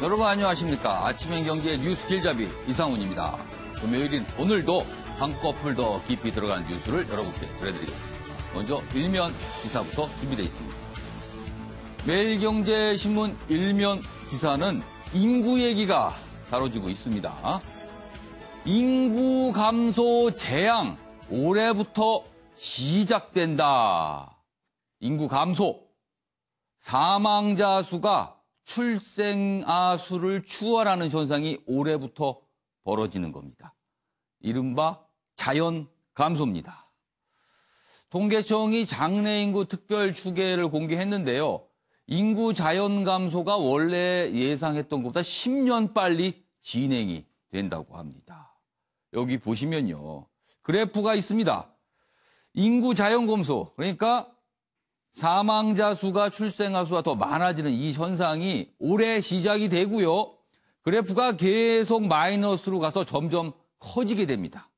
여러분 안녕하십니까. 아침엔 경제 뉴스 길잡이 이상훈입니다. 금요일인 오늘도 한꺼풀 더 깊이 들어가는 뉴스를 여러분께 전해드리겠습니다. 먼저 일면 기사부터 준비되어 있습니다. 매일경제신문 일면 기사는 인구 얘기가 다뤄지고 있습니다. 인구 감소 재앙 올해부터 시작된다. 인구 감소. 사망자 수가 출생아 수를 추월하는 현상이 올해부터 벌어지는 겁니다. 이른바 자연 감소입니다. 통계청이 장래 인구 특별 추계를 공개했는데요. 인구 자연 감소가 원래 예상했던 것보다 10년 빨리 진행이 된다고 합니다. 여기 보시면요. 그래프가 있습니다. 인구 자연 감소, 그러니까 사망자 수가 출생아 수가 더 많아지는 이 현상이 올해 시작이 되고요. 그래프가 계속 마이너스로 가서 점점 커지게 됩니다.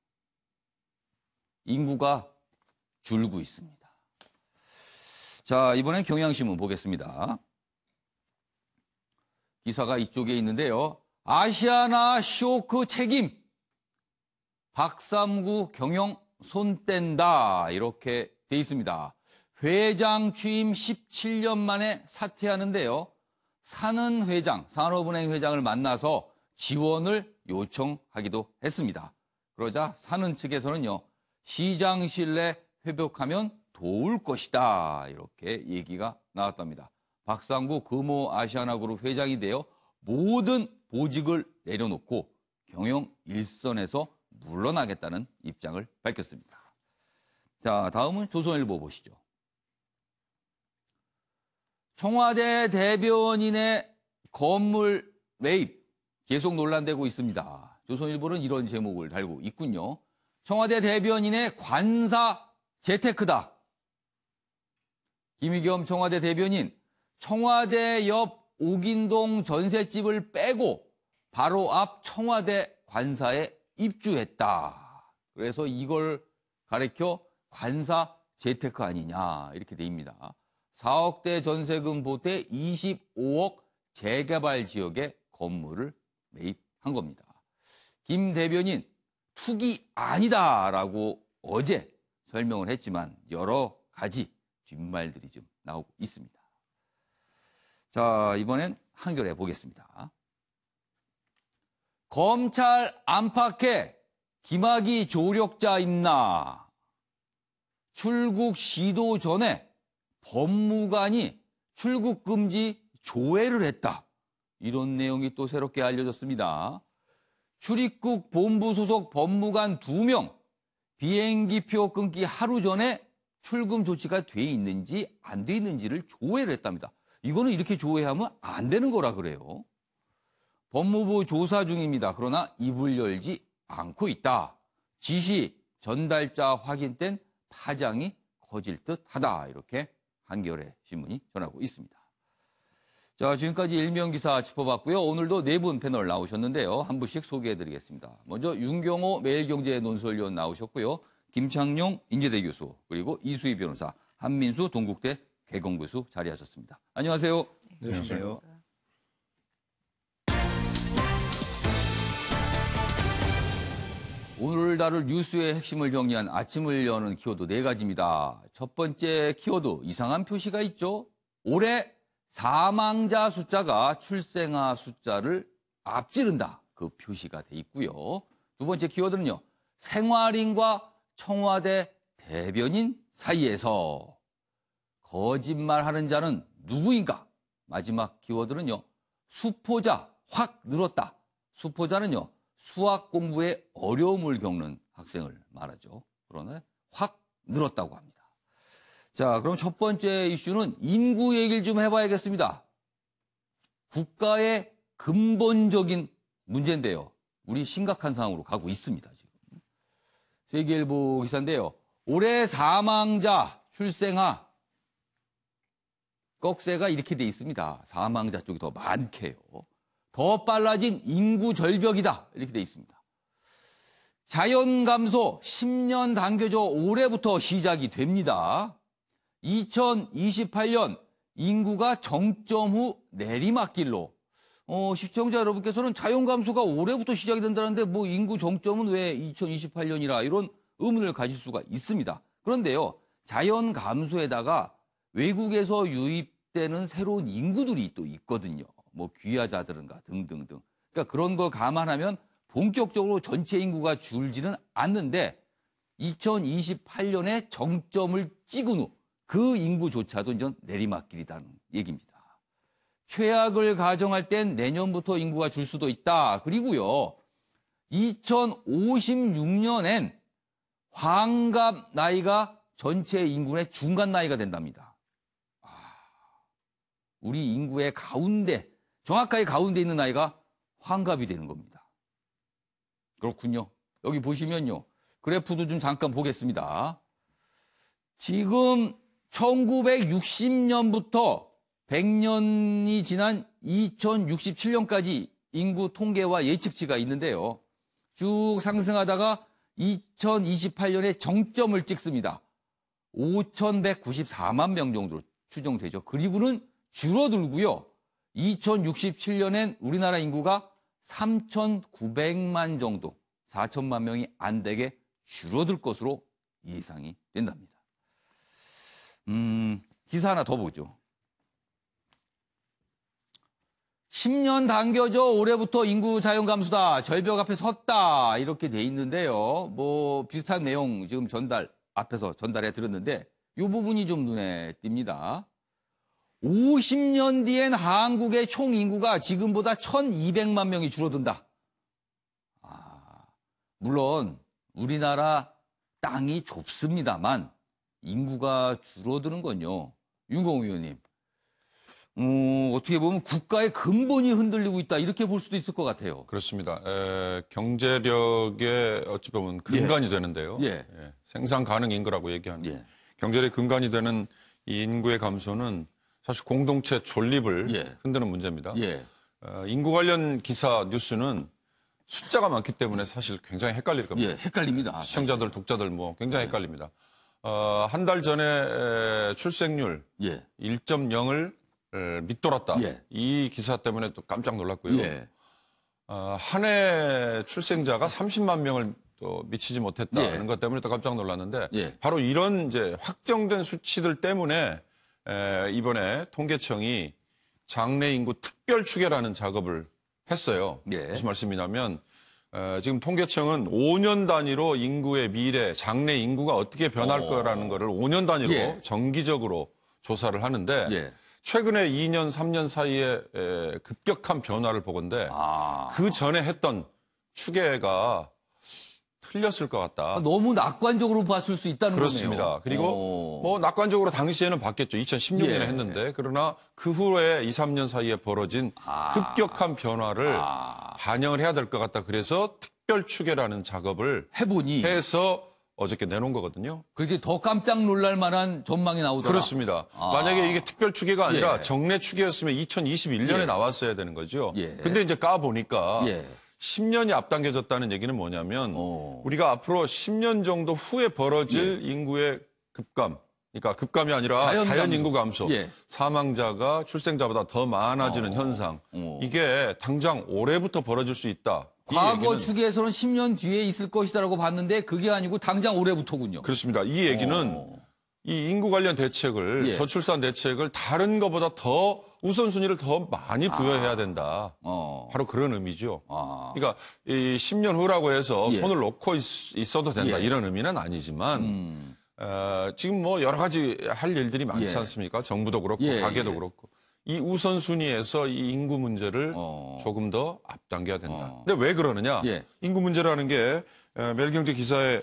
인구가 줄고 있습니다. 자, 이번엔 경향신문 보겠습니다. 기사가 이쪽에 있는데요. 아시아나 쇼크 책임. 박삼구 경영 손 뗀다. 이렇게 돼 있습니다. 회장 취임 17년 만에 사퇴하는데요. 사는 회장, 산업은행 회장을 만나서 지원을 요청하기도 했습니다. 그러자 사는 측에서는요. 시장 신뢰 회복하면 도울 것이다. 이렇게 얘기가 나왔답니다. 박상구 금호 아시아나그룹 회장이 되어 모든 보직을 내려놓고 경영 일선에서 물러나겠다는 입장을 밝혔습니다. 자, 다음은 조선일보 보시죠. 청와대 대변인의 건물 매입 계속 논란되고 있습니다. 조선일보는 이런 제목을 달고 있군요. 청와대 대변인의 관사 재테크다. 김의겸 청와대 대변인, 청와대 옆 옥인동 전셋집을 빼고 바로 앞 청와대 관사에 입주했다. 그래서 이걸 가리켜 관사 재테크 아니냐 이렇게 됩니다. 4억대 전세금 보태 25억 재개발 지역의 건물을 매입한 겁니다. 김 대변인 투기 아니다라고 어제 설명을 했지만 여러 가지 뒷말들이 좀 나오고 있습니다. 자, 이번엔 한겨레 보겠습니다. 검찰 안팎에 김학의 조력자 있나. 출국 시도 전에 법무관이 출국 금지 조회를 했다. 이런 내용이 또 새롭게 알려졌습니다. 출입국 본부 소속 법무관 2명 비행기표 끊기 하루 전에 출금 조치가 돼 있는지 안 돼 있는지를 조회를 했답니다. 이거는 이렇게 조회하면 안 되는 거라 그래요. 법무부 조사 중입니다. 그러나 입을 열지 않고 있다. 지시 전달자 확인된 파장이 커질 듯하다. 이렇게 한겨레 신문이 전하고 있습니다. 자, 지금까지 일면기사 짚어봤고요. 오늘도 네 분 패널 나오셨는데요. 한 분씩 소개해드리겠습니다. 먼저 윤경호 매일경제 논설위원 나오셨고요. 김창룡 인제대 교수, 그리고 이수희 변호사, 한민수 동국대 개공교수 자리하셨습니다. 안녕하세요. 네, 안녕하세요. 오늘 다룰 뉴스의 핵심을 정리한 아침을 여는 키워드 4가지입니다. 첫 번째 키워드, 이상한 표시가 있죠. 올해 사망자 숫자가 출생아 숫자를 앞지른다. 그 표시가 돼 있고요. 두 번째 키워드는요. 생활인과 청와대 대변인 사이에서 거짓말하는 자는 누구인가? 마지막 키워드는요. 수포자 확 늘었다. 수포자는요. 수학 공부에 어려움을 겪는 학생을 말하죠. 그러나 확 늘었다고 합니다. 자, 그럼 첫 번째 이슈는 인구 얘기를 좀 해봐야겠습니다. 국가의 근본적인 문제인데요. 우리 심각한 상황으로 가고 있습니다. 지금. 세계일보 기사인데요. 올해 사망자 출생아 꺽쇠가 이렇게 돼 있습니다. 사망자 쪽이 더 많게요. 더 빨라진 인구 절벽이다. 이렇게 돼 있습니다. 자연 감소 10년 당겨져 올해부터 시작이 됩니다. 2028년 인구가 정점 후 내리막길로 시청자 여러분께서는 자연 감소가 올해부터 시작이 된다는데 뭐 인구 정점은 왜 2028년이라 이런 의문을 가질 수가 있습니다. 그런데요, 자연 감소에다가 외국에서 유입되는 새로운 인구들이 또 있거든요. 뭐 귀화자들인가 등등등. 그러니까 그런 걸 감안하면 본격적으로 전체 인구가 줄지는 않는데 2028년에 정점을 찍은 후 그 인구조차도 이제 내리막길이라는 얘기입니다. 최악을 가정할 땐 내년부터 인구가 줄 수도 있다. 그리고요, 2056년엔 환갑 나이가 전체 인구의 중간 나이가 된답니다. 우리 인구의 가운데, 정확하게 가운데 있는 나이가 환갑이 되는 겁니다. 그렇군요. 여기 보시면요, 그래프도 좀 잠깐 보겠습니다. 지금 1960년부터 100년이 지난 2067년까지 인구 통계와 예측치가 있는데요. 쭉 상승하다가 2028년에 정점을 찍습니다. 5,194만 명 정도로 추정되죠. 그리고는 줄어들고요. 2067년엔 우리나라 인구가 3,900만 정도, 4천만 명이 안 되게 줄어들 것으로 예상이 된답니다. 기사 하나 더 보죠. 10년 당겨져 올해부터 인구 자연 감소다. 절벽 앞에 섰다. 이렇게 돼 있는데요. 뭐 비슷한 내용 지금 앞에서 전달해 드렸는데 이 부분이 좀 눈에 띕니다. 50년 뒤엔 한국의 총 인구가 지금보다 1,200만 명이 줄어든다. 물론 우리나라 땅이 좁습니다만 인구가 줄어드는 건요. 윤공우 의원님. 어떻게 보면 국가의 근본이 흔들리고 있다. 이렇게 볼 수도 있을 것 같아요. 그렇습니다. 경제력의 어찌 보면 근간이 되는데요. 생산 가능 인구라고 얘기하는 경제력의 근간이 되는 이 인구의 감소는 사실 공동체 존립을 흔드는 문제입니다. 인구 관련 기사 뉴스는 숫자가 많기 때문에 사실 굉장히 헷갈릴 겁니다. 헷갈립니다. 시청자들, 독자들 뭐 굉장히 헷갈립니다. 한 달 전에 출생률 1.0을 밑돌았다. 이 기사 때문에 또 깜짝 놀랐고요. 한 해 출생자가 30만 명을 또 미치지 못했다는 것 때문에 또 깜짝 놀랐는데 바로 이런 이제 확정된 수치들 때문에 이번에 통계청이 장래 인구 특별 추계라는 작업을 했어요. 무슨 말씀이냐면 지금 통계청은 5년 단위로 인구의 미래, 장래 인구가 어떻게 변할 거라는 거를 5년 단위로 정기적으로 조사를 하는데 최근에 2년, 3년 사이에 급격한 변화를 보건대 그 전에 했던 추계가 틀렸을 것 같다. 너무 낙관적으로 봤을 수 있다는 그렇습니다. 거네요. 그리고 뭐 낙관적으로 당시에는 봤겠죠. 2016년에 했는데 그러나 그 후에 2, 3년 사이에 벌어진 급격한 변화를 반영을 해야 될 것 같다. 그래서 특별 추계라는 작업을 해서 어저께 내놓은 거거든요. 그렇게 더 깜짝 놀랄 만한 전망이 나오더라. 그렇습니다. 만약에 이게 특별 추계가 아니라 정례 추계였으면 2021년에 나왔어야 되는 거죠. 근데 이제 까보니까 10년이 앞당겨졌다는 얘기는 뭐냐면 우리가 앞으로 10년 정도 후에 벌어질 인구의 급감, 그러니까 급감이 아니라 자연 인구 감소, 사망자가 출생자보다 더 많아지는 현상, 이게 당장 올해부터 벌어질 수 있다. 과거 추계에서는 10년 뒤에 있을 것이다라고 봤는데 그게 아니고 당장 올해부터군요. 그렇습니다. 이 얘기는 이 인구 관련 대책을 저출산 대책을 다른 것보다 더 우선순위를 더 많이 부여해야 된다. 바로 그런 의미죠. 그러니까 이 10년 후라고 해서 손을 놓고 있어도 된다. 이런 의미는 아니지만 지금 뭐 여러 가지 할 일들이 많지 않습니까? 정부도 그렇고 가계도 그렇고. 이 우선순위에서 이 인구 문제를 조금 더 앞당겨야 된다. 근데 왜 그러느냐? 인구 문제라는 게 매일경제 기사에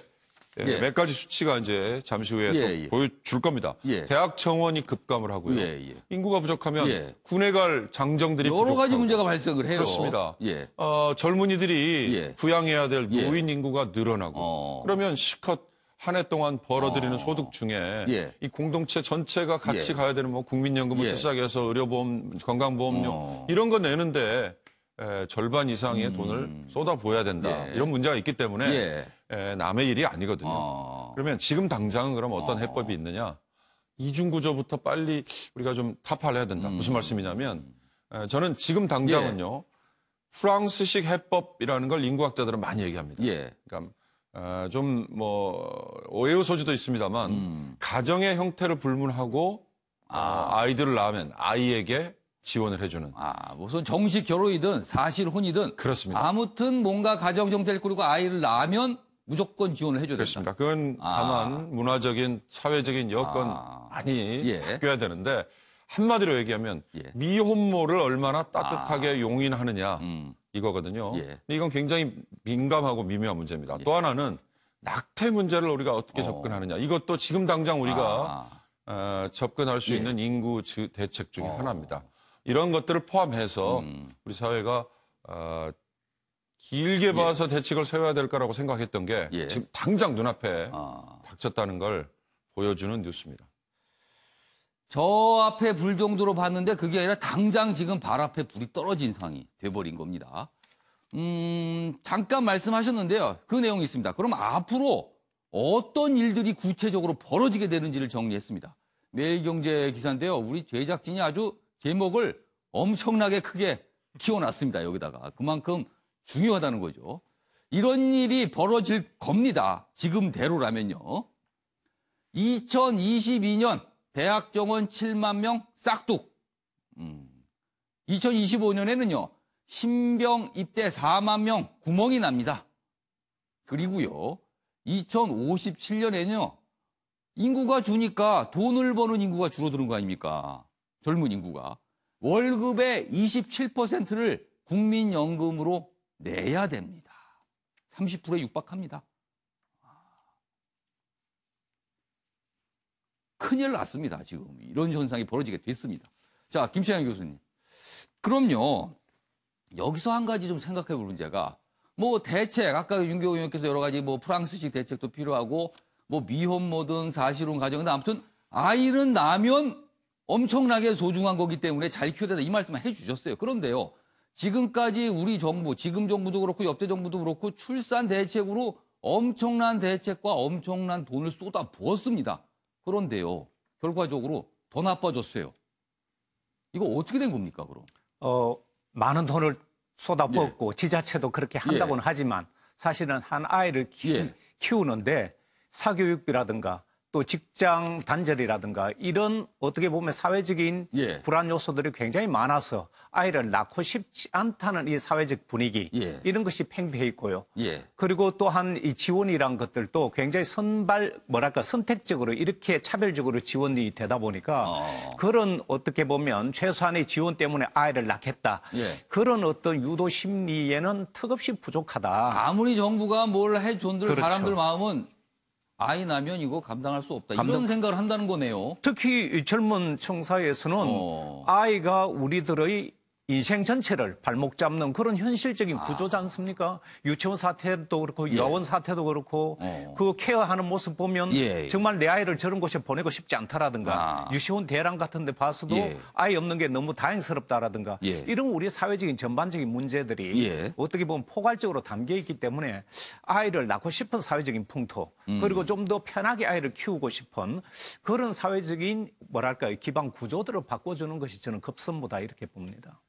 몇 가지 수치가 이제 잠시 후에 또 보여줄 겁니다. 대학 정원이 급감을 하고요. 인구가 부족하면 군에 갈 장정들이 여러 가지 문제가 발생을 해요. 그렇습니다. 젊은이들이 부양해야 될 노인 인구가 늘어나고 그러면 실컷 한 해 동안 벌어들이는 소득 중에 이 공동체 전체가 같이 가야 되는 뭐 국민연금부터 시작해서 의료보험, 건강보험료 이런 거 내는데 절반 이상의 돈을 쏟아부어야 된다. 이런 문제가 있기 때문에 남의 일이 아니거든요. 그러면 지금 당장은 그럼 어떤 해법이 있느냐? 이중구조부터 빨리 우리가 좀 타파를 해야 된다. 무슨 말씀이냐면 저는 지금 당장은요. 프랑스식 해법이라는 걸 인구학자들은 많이 얘기합니다. 그러니까 좀 뭐 오해의 소지도 있습니다만 가정의 형태를 불문하고 아이들을 낳으면 아이에게 지원을 해주는. 무슨 정식 결혼이든 사실 혼이든 그렇습니다. 아무튼 뭔가 가정 형태를 꾸리고 아이를 낳으면 무조건 지원을 해줘야 된다. 그렇습니다. 그건 다만 문화적인 사회적인 여건 많이 바뀌어야 되는데 한마디로 얘기하면 미혼모를 얼마나 따뜻하게 용인하느냐 이거거든요. 근데 이건 굉장히 민감하고 미묘한 문제입니다. 또 하나는 낙태 문제를 우리가 어떻게 접근하느냐. 이것도 지금 당장 우리가 접근할 수 있는 인구 대책 중에 하나입니다. 이런 것들을 포함해서 우리 사회가 길게 봐서 대책을 세워야 될 거라고 생각했던 게 지금 당장 눈앞에 닥쳤다는 걸 보여주는 뉴스입니다. 저 앞에 불 정도로 봤는데 그게 아니라 당장 지금 발 앞에 불이 떨어진 상황이 돼버린 겁니다. 잠깐 말씀하셨는데요. 그 내용이 있습니다. 그럼 앞으로 어떤 일들이 구체적으로 벌어지게 되는지를 정리했습니다. 매일경제 기사인데요. 우리 제작진이 아주 제목을 엄청나게 크게 키워놨습니다. 여기다가. 그만큼 중요하다는 거죠. 이런 일이 벌어질 겁니다. 지금대로라면요. 2022년 대학 정원 7만 명 싹둑. 2025년에는요. 신병 입대 4만 명 구멍이 납니다. 그리고요. 2057년에는요. 인구가 주니까 돈을 버는 인구가 줄어드는 거 아닙니까? 젊은 인구가. 월급의 27%를 국민연금으로 내야 됩니다. 30%에 육박합니다. 큰일 났습니다. 지금 이런 현상이 벌어지게 됐습니다. 자, 김채영 교수님. 그럼요. 여기서 한 가지 좀 생각해 볼 문제가 뭐 대책, 아까 윤교우 의원께서 여러 가지 뭐 프랑스식 대책도 필요하고 뭐 미혼모든 사실혼 가정인데 아무튼 아이는 낳으면 엄청나게 소중한 거기 때문에 잘 키워야 된다 이 말씀을 해 주셨어요. 그런데요. 지금까지 우리 정부, 지금 정부도 그렇고 역대 정부도 그렇고 출산 대책으로 엄청난 대책과 엄청난 돈을 쏟아 부었습니다. 그런데요. 결과적으로 더 나빠졌어요. 이거 어떻게 된 겁니까, 그럼? 많은 돈을 쏟아부었고 지자체도 그렇게 한다고는 하지만 사실은 한 아이를 키우는데 사교육비라든가 또 직장 단절이라든가 이런 어떻게 보면 사회적인 불안 요소들이 굉장히 많아서 아이를 낳고 싶지 않다는 이 사회적 분위기 이런 것이 팽배해 있고요. 그리고 또한 이 지원이란 것들도 굉장히 선택적으로 이렇게 차별적으로 지원이 되다 보니까 그런 어떻게 보면 최소한의 지원 때문에 아이를 낳겠다. 그런 어떤 유도 심리에는 턱없이 부족하다. 아무리 정부가 뭘 해준들 사람들 마음은 아이 낳으면 이거 감당할 수 없다. 이런 생각을 한다는 거네요. 특히 젊은 청사에서는 아이가 우리들의 인생 전체를 발목 잡는 그런 현실적인 구조지 않습니까? 유치원 사태도 그렇고 여원 사태도 그렇고 그 케어하는 모습 보면 정말 내 아이를 저런 곳에 보내고 싶지 않다라든가 유치원 대랑 같은 데 봐서도 아이 없는 게 너무 다행스럽다라든가 이런 우리 사회적인 전반적인 문제들이 어떻게 보면 포괄적으로 담겨 있기 때문에 아이를 낳고 싶은 사회적인 풍토 그리고 좀 더 편하게 아이를 키우고 싶은 그런 사회적인 기반 구조들을 바꿔주는 것이 저는 급선무다 이렇게 봅니다.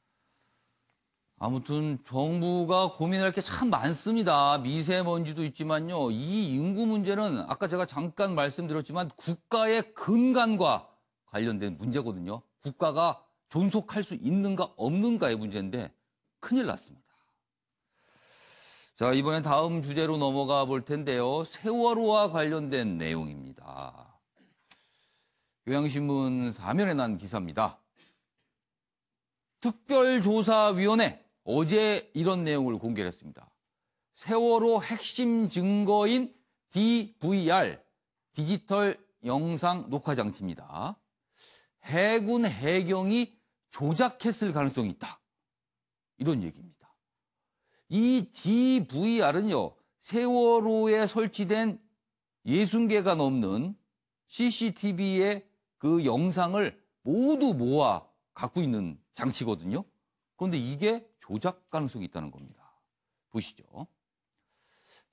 아무튼 정부가 고민할 게 참 많습니다. 미세먼지도 있지만요. 이 인구 문제는 아까 제가 잠깐 말씀드렸지만 국가의 근간과 관련된 문제거든요. 국가가 존속할 수 있는가 없는가의 문제인데 큰일 났습니다. 자, 이번엔 다음 주제로 넘어가 볼 텐데요. 세월호와 관련된 내용입니다. 경향신문 4면에 난 기사입니다. 특별조사위원회 어제 이런 내용을 공개했습니다. 세월호 핵심 증거인 DVR, 디지털 영상 녹화 장치입니다. 해군 해경이 조작했을 가능성이 있다. 이런 얘기입니다. 이 DVR은요. 세월호에 설치된 60개가 넘는 CCTV의 그 영상을 모두 모아 갖고 있는 장치거든요. 그런데 이게 조작 가능성이 있다는 겁니다. 보시죠.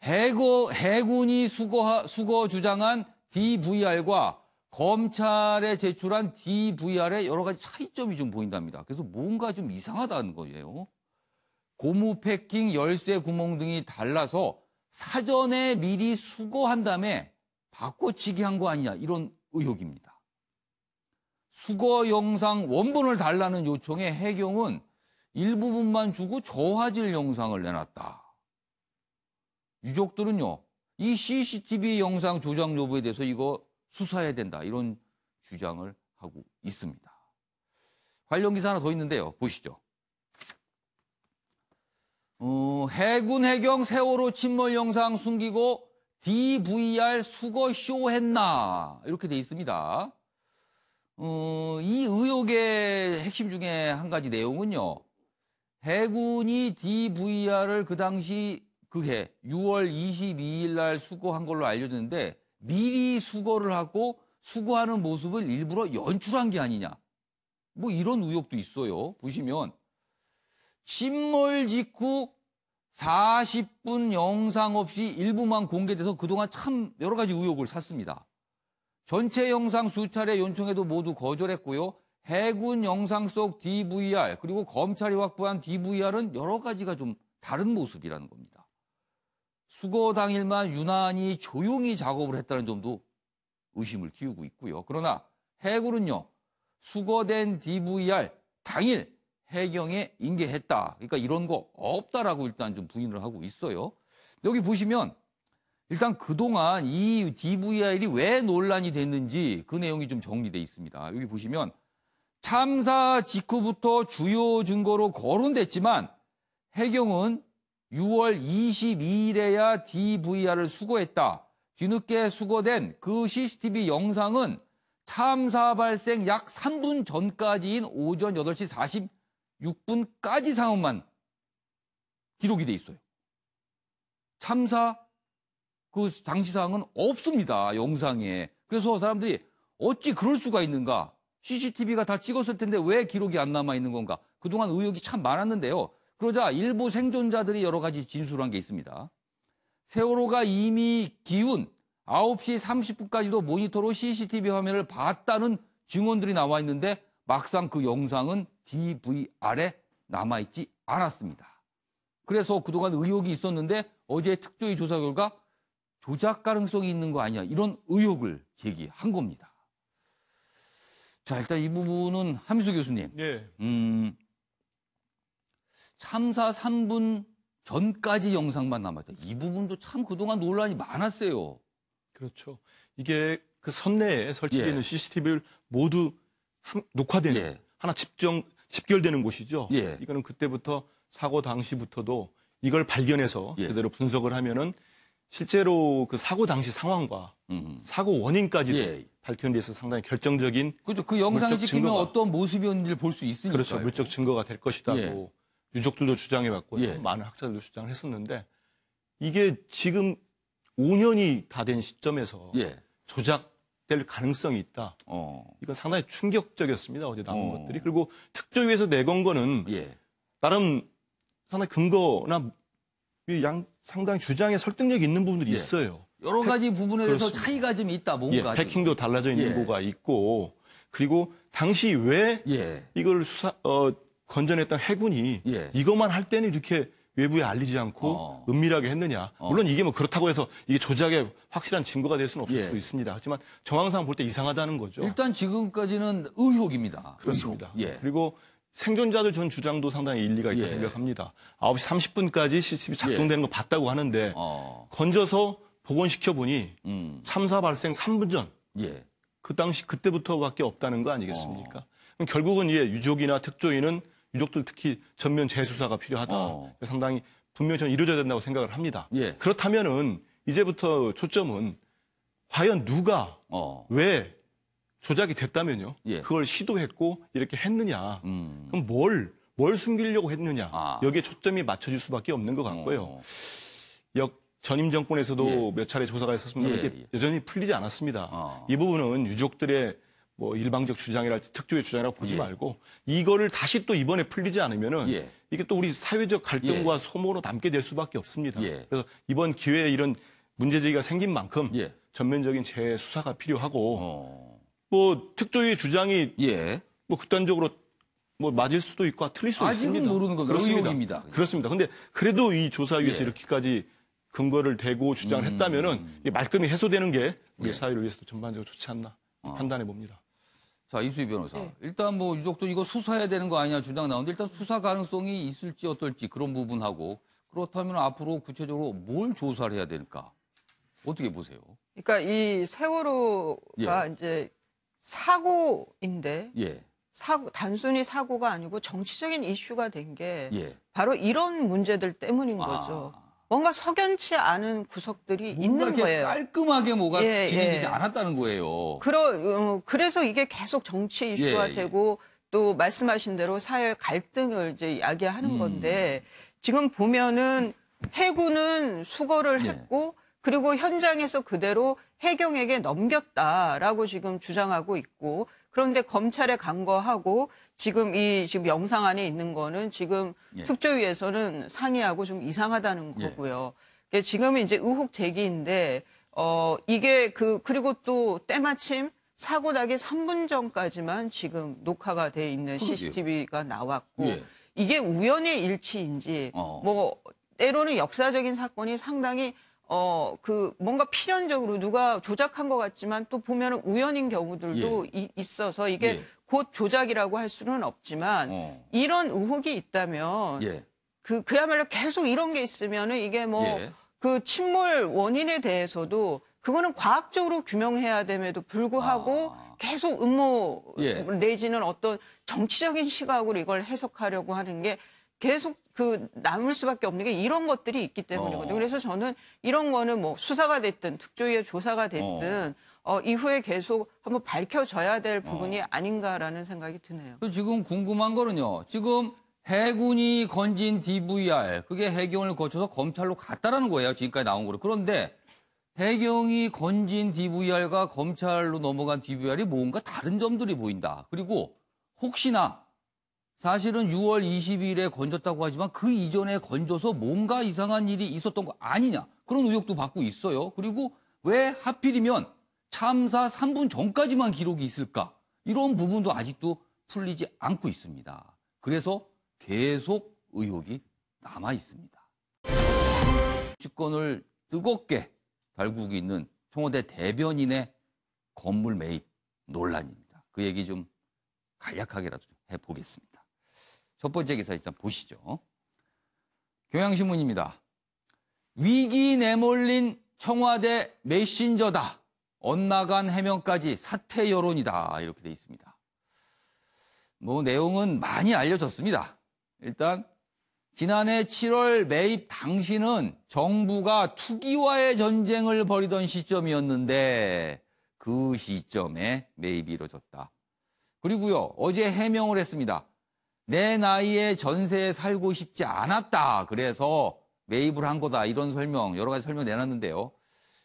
해군이 수거 주장한 DVR과 검찰에 제출한 DVR에 여러 가지 차이점이 좀 보인답니다. 그래서 뭔가 좀 이상하다는 거예요. 고무 패킹, 열쇠 구멍 등이 달라서 사전에 미리 수거한 다음에 바꿔치기 한 거 아니냐, 이런 의혹입니다. 수거 영상 원본을 달라는 요청에 해경은 일부분만 주고 저화질 영상을 내놨다. 유족들은요, 이 CCTV 영상 조작 여부에 대해서 이거 수사해야 된다, 이런 주장을 하고 있습니다. 관련 기사 하나 더 있는데요. 보시죠. 해군 해경 세월호 침몰 영상 숨기고 DVR 수거 쇼 했나, 이렇게 돼 있습니다. 이 의혹의 핵심 중에 한 가지 내용은요, 해군이 DVR을 그 당시 그해 6월 22일 날 수거한 걸로 알려졌는데 미리 수거를 하고 수거하는 모습을 일부러 연출한 게 아니냐, 뭐 이런 의혹도 있어요. 보시면 침몰 직후 40분 영상 없이 일부만 공개돼서 그동안 참 여러 가지 의혹을 샀습니다. 전체 영상 수차례 요청해도 모두 거절했고요. 해군 영상 속 DVR 그리고 검찰이 확보한 DVR은 여러 가지가 좀 다른 모습이라는 겁니다. 수거 당일만 유난히 조용히 작업을 했다는 점도 의심을 키우고 있고요. 그러나 해군은요, 수거된 DVR 당일 해경에 인계했다. 그러니까 이런 거 없다라고 일단 좀 부인을 하고 있어요. 여기 보시면 일단 그동안 이 DVR이 왜 논란이 됐는지 그 내용이 좀 정리되어 있습니다. 여기 보시면 참사 직후부터 주요 증거로 거론됐지만 해경은 6월 22일에야 DVR을 수거했다. 뒤늦게 수거된 그 CCTV 영상은 참사 발생 약 3분 전까지인 오전 8시 46분까지 상황만 기록이 돼 있어요. 참사 그 당시 상황은 없습니다, 영상에. 그래서 사람들이 어찌 그럴 수가 있는가? CCTV가 다 찍었을 텐데 왜 기록이 안 남아 있는 건가? 그동안 의혹이 참 많았는데요. 그러자 일부 생존자들이 여러 가지 진술한 게 있습니다. 세월호가 이미 기운 9시 30분까지도 모니터로 CCTV 화면을 봤다는 증언들이 나와 있는데 막상 그 영상은 DVR에 남아있지 않았습니다. 그래서 그동안 의혹이 있었는데 어제 특조위 조사 결과 조작 가능성이 있는 거 아니냐, 이런 의혹을 제기한 겁니다. 자, 일단 이 부분은 함수 교수님. 네. 참사 3분 전까지 영상만 남았다. 이 부분도 참 그동안 논란이 많았어요. 그렇죠. 이게 그 선내에 설치되어 있는 CCTV를 모두 녹화되는 하나 집결되는 곳이죠. 이거는 그때부터 사고 당시부터도 이걸 발견해서 제대로 분석을 하면은 실제로 그 사고 당시 상황과 사고 원인까지도 밝히는 데서 상당히 결정적인, 그렇죠. 그 영상을 찍히면 어떤 모습이었는지를 볼 수 있으니까요. 그렇죠. 물적 증거가 될 것이다고 유족들도 주장해왔고 많은 학자들도 주장을 했었는데, 이게 지금 5년이 다 된 시점에서 조작될 가능성이 있다. 이건 상당히 충격적이었습니다, 어제 나온 것들이. 그리고 특조위에서 내건 거는 나름 상당히 근거나 상당히 주장에 설득력이 있는 부분들이 있어요. 여러 가지 부분에 대해서 차이가 좀 있다, 뭔가. 패킹도 달라져 있는 거가 있고, 그리고 당시 왜 이걸 건전했던 해군이 이것만 할 때는 이렇게 외부에 알리지 않고 은밀하게 했느냐. 물론 이게 뭐 그렇다고 해서 이게 조작의 확실한 증거가 될 수는 없을 수도 있습니다. 하지만 정황상 볼 때 이상하다는 거죠. 일단 지금까지는 의혹입니다. 그렇습니다. 그리고 생존자들 전 주장도 상당히 일리가 있다고 생각합니다. 9시 30분까지 CCTV 작동되는 거 봤다고 하는데 건져서 복원시켜보니 참사 발생 3분 전 그 당시 그때부터밖에 없다는 거 아니겠습니까? 그럼 결국은 유족이나 특조위는 유족들 특히 전면 재수사가 필요하다. 상당히 분명히 저는 이루어져야 된다고 생각을 합니다. 그렇다면은 이제부터 초점은 과연 누가 왜 조작이 됐다면요. 그걸 시도했고 이렇게 했느냐. 그럼 뭘 숨기려고 했느냐. 여기에 초점이 맞춰질 수밖에 없는 것 같고요. 전임 정권에서도 몇 차례 조사가 있었습니다. 이렇게 여전히 풀리지 않았습니다. 이 부분은 유족들의 뭐 일방적 주장이랄지 특조의 주장이라고 보지 말고 이거를 다시 또 이번에 풀리지 않으면은 이게 또 우리 사회적 갈등과 소모로 남게 될 수밖에 없습니다. 그래서 이번 기회에 이런 문제제기가 생긴 만큼 전면적인 재수사가 필요하고 뭐 특조위의 주장이 예. 뭐 극단적으로 뭐 맞을 수도 있고 틀릴 수도 아직은 있습니다. 모르는 거예요. 의혹입니다. 그렇습니다. 근데 그래도 이 조사위에서 예. 이렇게까지 근거를 대고 주장을 했다면은 이 말끔히 해소되는 게 우리 예. 사회를 위해서도 전반적으로 좋지 않나 판단해 봅니다. 자, 이수희 변호사. 네. 일단 뭐 유족도 이거 수사해야 되는 거 아니냐 주장 나오는데 일단 수사 가능성이 있을지 어떨지 그런 부분하고 그렇다면 앞으로 구체적으로 뭘 조사를 해야 될까? 어떻게 보세요? 그러니까 이 세월호가 이제 사고인데 예. 단순히 사고가 아니고 정치적인 이슈가 된 게 예. 바로 이런 문제들 때문인 거죠. 뭔가 석연치 않은 구석들이 있는 이렇게 거예요. 깔끔하게 뭐가 예, 진행되지 예. 않았다는 거예요. 그래서 이게 계속 정치 이슈가 예, 예. 되고 또 말씀하신 대로 사회 갈등을 이제 야기하는 건데 지금 보면은 해군은 수거를 예. 했고 그리고 현장에서 그대로 해경에게 넘겼다라고 지금 주장하고 있고 그런데 검찰에 간거하고 지금 영상 안에 있는 거는 지금 예. 특조위에서는 상의하고 좀 이상하다는 예. 거고요. 지금은 이제 의혹 제기인데 이게 그리고 또 때마침 사고 나기 3분 전까지만 지금 녹화가 돼 있는 그러게요. CCTV가 나왔고 예. 이게 우연의 일치인지 뭐 때로는 역사적인 사건이 상당히 뭔가 필연적으로 누가 조작한 것 같지만 또 보면은 우연인 경우들도 있어서 이게 예. 곧 조작이라고 할 수는 없지만 이런 의혹이 있다면 예. 그야말로 계속 이런 게 있으면은 이게 뭐 예. 그 침몰 원인에 대해서도 그거는 과학적으로 규명해야 됨에도 불구하고 계속 음모 예. 내지는 어떤 정치적인 시각으로 이걸 해석하려고 하는 게 계속 남을 수밖에 없는 게 이런 것들이 있기 때문이거든요. 그래서 저는 이런 거는 뭐 수사가 됐든 특조위의 조사가 됐든 이후에 계속 한번 밝혀져야 될 부분이 아닌가라는 생각이 드네요. 지금 궁금한 거는요. 지금 해군이 건진 DVR, 그게 해경을 거쳐서 검찰로 갔다라는 거예요. 지금까지 나온 거로. 그런데 해경이 건진 DVR과 검찰로 넘어간 DVR이 뭔가 다른 점들이 보인다. 그리고 혹시나 사실은 6월 22일에 건졌다고 하지만 그 이전에 건져서 뭔가 이상한 일이 있었던 거 아니냐. 그런 의혹도 받고 있어요. 그리고 왜 하필이면 참사 3분 전까지만 기록이 있을까? 이런 부분도 아직도 풀리지 않고 있습니다. 그래서 계속 의혹이 남아 있습니다. 정치권을 뜨겁게 달구고 있는 청와대 대변인의 건물 매입 논란입니다. 그 얘기 좀 간략하게라도 좀 해보겠습니다. 첫 번째 기사 일단 보시죠. 경향신문입니다. 위기 내몰린 청와대 메신저다. 엇나간 해명까지 사퇴 여론이다. 이렇게 돼 있습니다. 뭐 내용은 많이 알려졌습니다. 일단 지난해 7월 매입 당시는 정부가 투기와의 전쟁을 벌이던 시점이었는데 그 시점에 매입이 이루어졌다. 그리고요, 어제 해명을 했습니다. 내 나이에 전세에 살고 싶지 않았다. 그래서 매입을 한 거다. 이런 설명, 여러 가지 설명 내놨는데요.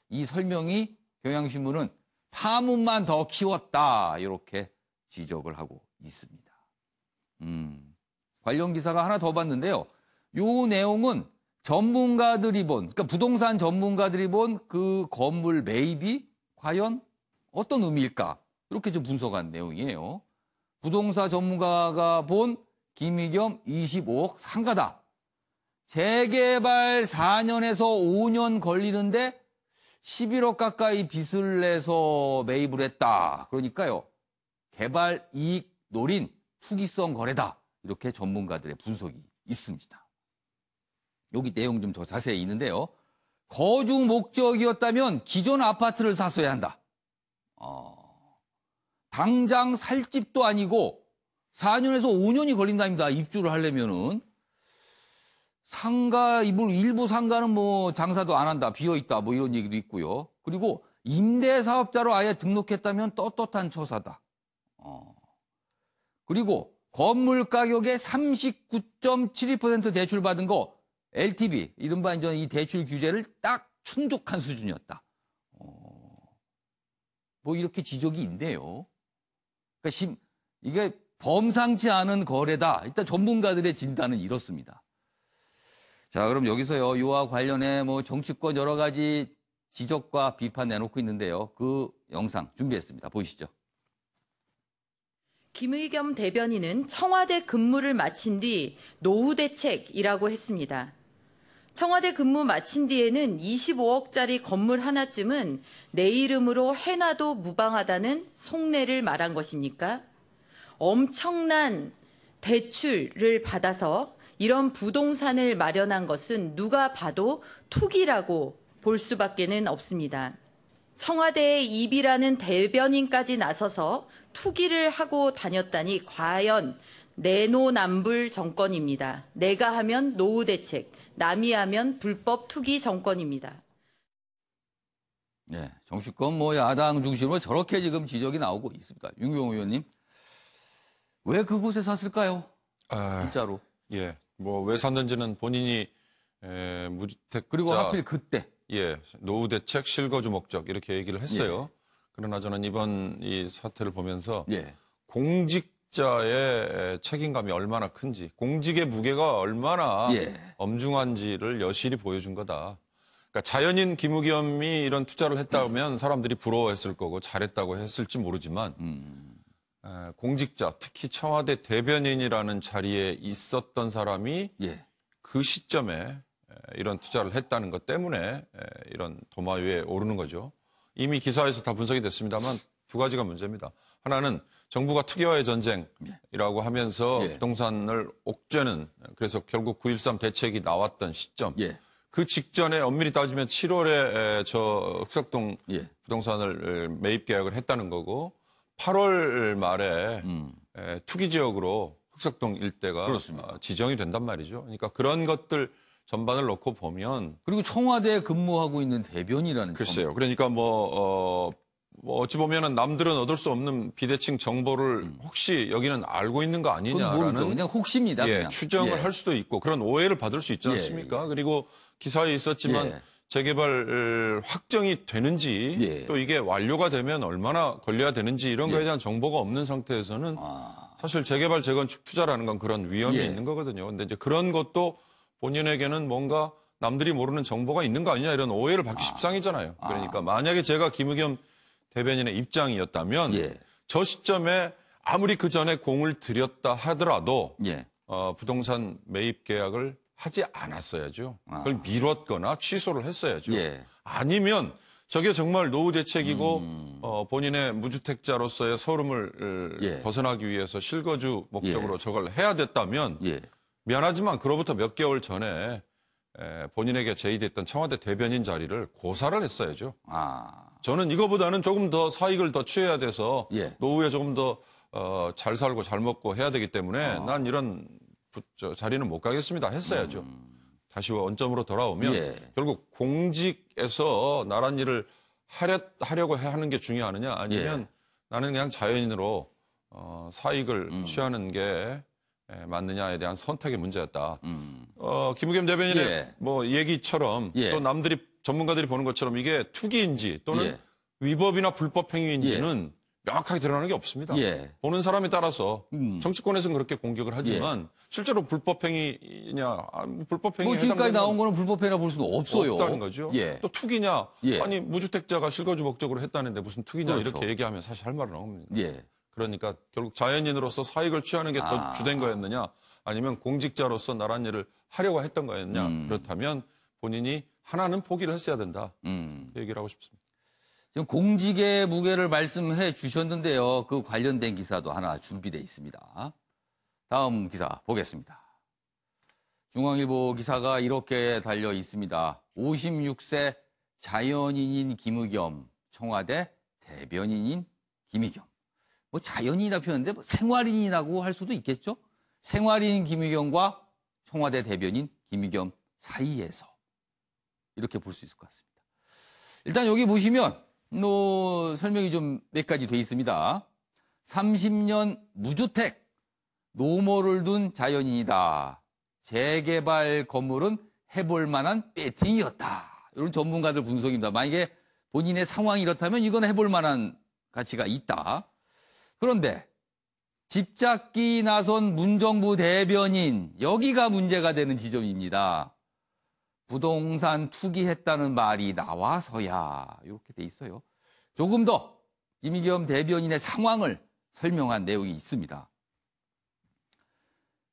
이 설명이 경향신문은 파문만 더 키웠다. 이렇게 지적을 하고 있습니다. 관련 기사가 하나 더 봤는데요. 요 내용은 전문가들이 그러니까 부동산 전문가들이 본 그 건물 매입이 과연 어떤 의미일까? 이렇게 좀 분석한 내용이에요. 부동산 전문가가 본 김의겸 25억 상가다. 재개발 4년에서 5년 걸리는데 11억 가까이 빚을 내서 매입을 했다. 그러니까요. 개발 이익 노린 투기성 거래다. 이렇게 전문가들의 분석이 있습니다. 여기 내용 좀 더 자세히 있는데요. 거주 목적이었다면 기존 아파트를 샀어야 한다. 당장 살 집도 아니고 4년에서 5년이 걸린답니다. 입주를 하려면은. 상가, 일부 상가는 뭐 장사도 안 한다. 비어있다. 뭐 이런 얘기도 있고요. 그리고 임대사업자로 아예 등록했다면 떳떳한 처사다. 그리고 건물 가격의 39.72% 대출받은 거 LTV, 이른바 이제 이 대출 규제를 딱 충족한 수준이었다. 뭐 이렇게 지적이 있네요. 그러니까 이게 범상치 않은 거래다. 일단 전문가들의 진단은 이렇습니다. 자, 그럼 여기서요, 이와 관련해 뭐 정치권 여러 가지 지적과 비판 내놓고 있는데요. 그 영상 준비했습니다. 보시죠. 김의겸 대변인은 청와대 근무를 마친 뒤 노후 대책이라고 했습니다. 청와대 근무 마친 뒤에는 25억짜리 건물 하나쯤은 내 이름으로 해놔도 무방하다는 속내를 말한 것입니까? 엄청난 대출을 받아서 이런 부동산을 마련한 것은 누가 봐도 투기라고 볼 수밖에는 없습니다. 청와대의 입이라는 대변인까지 나서서 투기를 하고 다녔다니 과연 내노남불 정권입니다. 내가 하면 노후 대책, 남이 하면 불법 투기 정권입니다. 네, 정치권 뭐 야당 중심으로 저렇게 지금 지적이 나오고 있습니다. 윤경호 의원님, 왜 그곳에 샀을까요? 진짜로. 예, 뭐 왜 샀는지는 본인이 무주택자 그리고 하필 그때. 예, 노후 대책 실거주 목적 이렇게 얘기를 했어요. 예. 그러나 저는 이번 이 사태를 보면서 공직자의 책임감이 얼마나 큰지, 공직의 무게가 얼마나 엄중한지를 여실히 보여준 거다. 그러니까 자연인 김의겸이 이런 투자를 했다면 사람들이 부러워했을 거고 잘했다고 했을지 모르지만 공직자, 특히 청와대 대변인이라는 자리에 있었던 사람이 그 시점에 이런 투자를 했다는 것 때문에 이런 도마 위에 오르는 거죠. 이미 기사에서 다 분석이 됐습니다만 두 가지가 문제입니다. 하나는 정부가 투기와의 전쟁이라고 하면서 부동산을 옥죄는, 그래서 결국 9.13 대책이 나왔던 시점. 그 직전에 엄밀히 따지면 7월에 저 흑석동 부동산을 매입 계약을 했다는 거고 8월 말에 투기 지역으로 흑석동 일대가 지정이 된단 말이죠. 그러니까 그런 것들 전반을 놓고 보면, 그리고 청와대에 근무하고 있는 대변이라는. 글쎄요. 그러니까 뭐 어찌 보면은 남들은 얻을 수 없는 비대칭 정보를 혹시 여기는 알고 있는 거 아니냐라는 그냥 혹시입니다. 그냥. 추정을 할 수도 있고 그런 오해를 받을 수 있지 않습니까? 그리고 기사에 있었지만 재개발 확정이 되는지 또 이게 완료가 되면 얼마나 걸려야 되는지 이런 거에 대한 정보가 없는 상태에서는 사실 재개발 재건축 투자라는 건 그런 위험이 있는 거거든요. 근데 이제 그런 것도 본인에게는 뭔가 남들이 모르는 정보가 있는 거 아니냐 이런 오해를 받기 십상이잖아요. 그러니까 만약에 제가 김의겸 대변인의 입장이었다면 저 시점에 아무리 그 전에 공을 들였다 하더라도 부동산 매입 계약을 하지 않았어야죠. 그걸 미뤘거나 취소를 했어야죠. 아니면 저게 정말 노후 대책이고 본인의 무주택자로서의 서름을 벗어나기 위해서 실거주 목적으로 저걸 해야 됐다면 미안하지만 그로부터 몇 개월 전에 본인에게 제의됐던 청와대 대변인 자리를 고사를 했어야죠. 저는 이거보다는 조금 더 사익을 더 취해야 돼서 노후에 조금 더 잘 살고 잘 먹고 해야 되기 때문에 난 이런 자리는 못 가겠습니다 했어야죠. 다시 원점으로 돌아오면 결국 공직에서 나란 일을 하려고 하는 게 중요하느냐 아니면 나는 그냥 자연인으로 사익을 취하는 게 맞느냐에 대한 선택의 문제였다. 김의겸 대변인의 뭐 얘기처럼 또 남들이 전문가들이 보는 것처럼 이게 투기인지 또는 위법이나 불법 행위인지는 명확하게 드러나는 게 없습니다. 보는 사람에 따라서 정치권에서는 그렇게 공격을 하지만 실제로 불법 행위냐, 불법 행위. 뭐 지금까지 나온 거는 불법 행위라 볼 수는 없어요. 없다는 거죠. 또 투기냐, 아니 무주택자가 실거주 목적으로 했다는데 무슨 투기냐 이렇게 얘기하면 사실 할 말은 없습니다. 그러니까 결국 자연인으로,서 사익을 취하는 게 더 주된 거였느냐, 아니면 공직자로서 나란 일을 하려고 했던 거였냐. 그렇다면 본인이 하나는 포기를 했어야 된다. 그 얘기를 하고 싶습니다. 지금 공직의 무게를 말씀해 주셨는데요. 그 관련된 기사도 하나 준비되어 있습니다. 다음 기사 보겠습니다. 중앙일보 기사가 이렇게 달려 있습니다. 56세 자연인인 김의겸, 청와대 대변인인 김의겸. 뭐 자연인이라 표현인데 뭐 생활인이라고 할 수도 있겠죠. 생활인 김의겸과 청와대 대변인 김의겸 사이에서 이렇게 볼 수 있을 것 같습니다. 일단 여기 보시면 설명이 좀 몇 가지 돼 있습니다. 30년 무주택, 노모를 둔 자연인이다. 재개발 건물은 해볼 만한 배팅이었다. 이런 전문가들 분석입니다. 만약에 본인의 상황이 이렇다면 이건 해볼 만한 가치가 있다. 그런데 집 잡기 나선 문정부 대변인, 여기가 문제가 되는 지점입니다. 부동산 투기했다는 말이 나와서야 이렇게 돼 있어요. 조금 더 김의겸 대변인의 상황을 설명한 내용이 있습니다.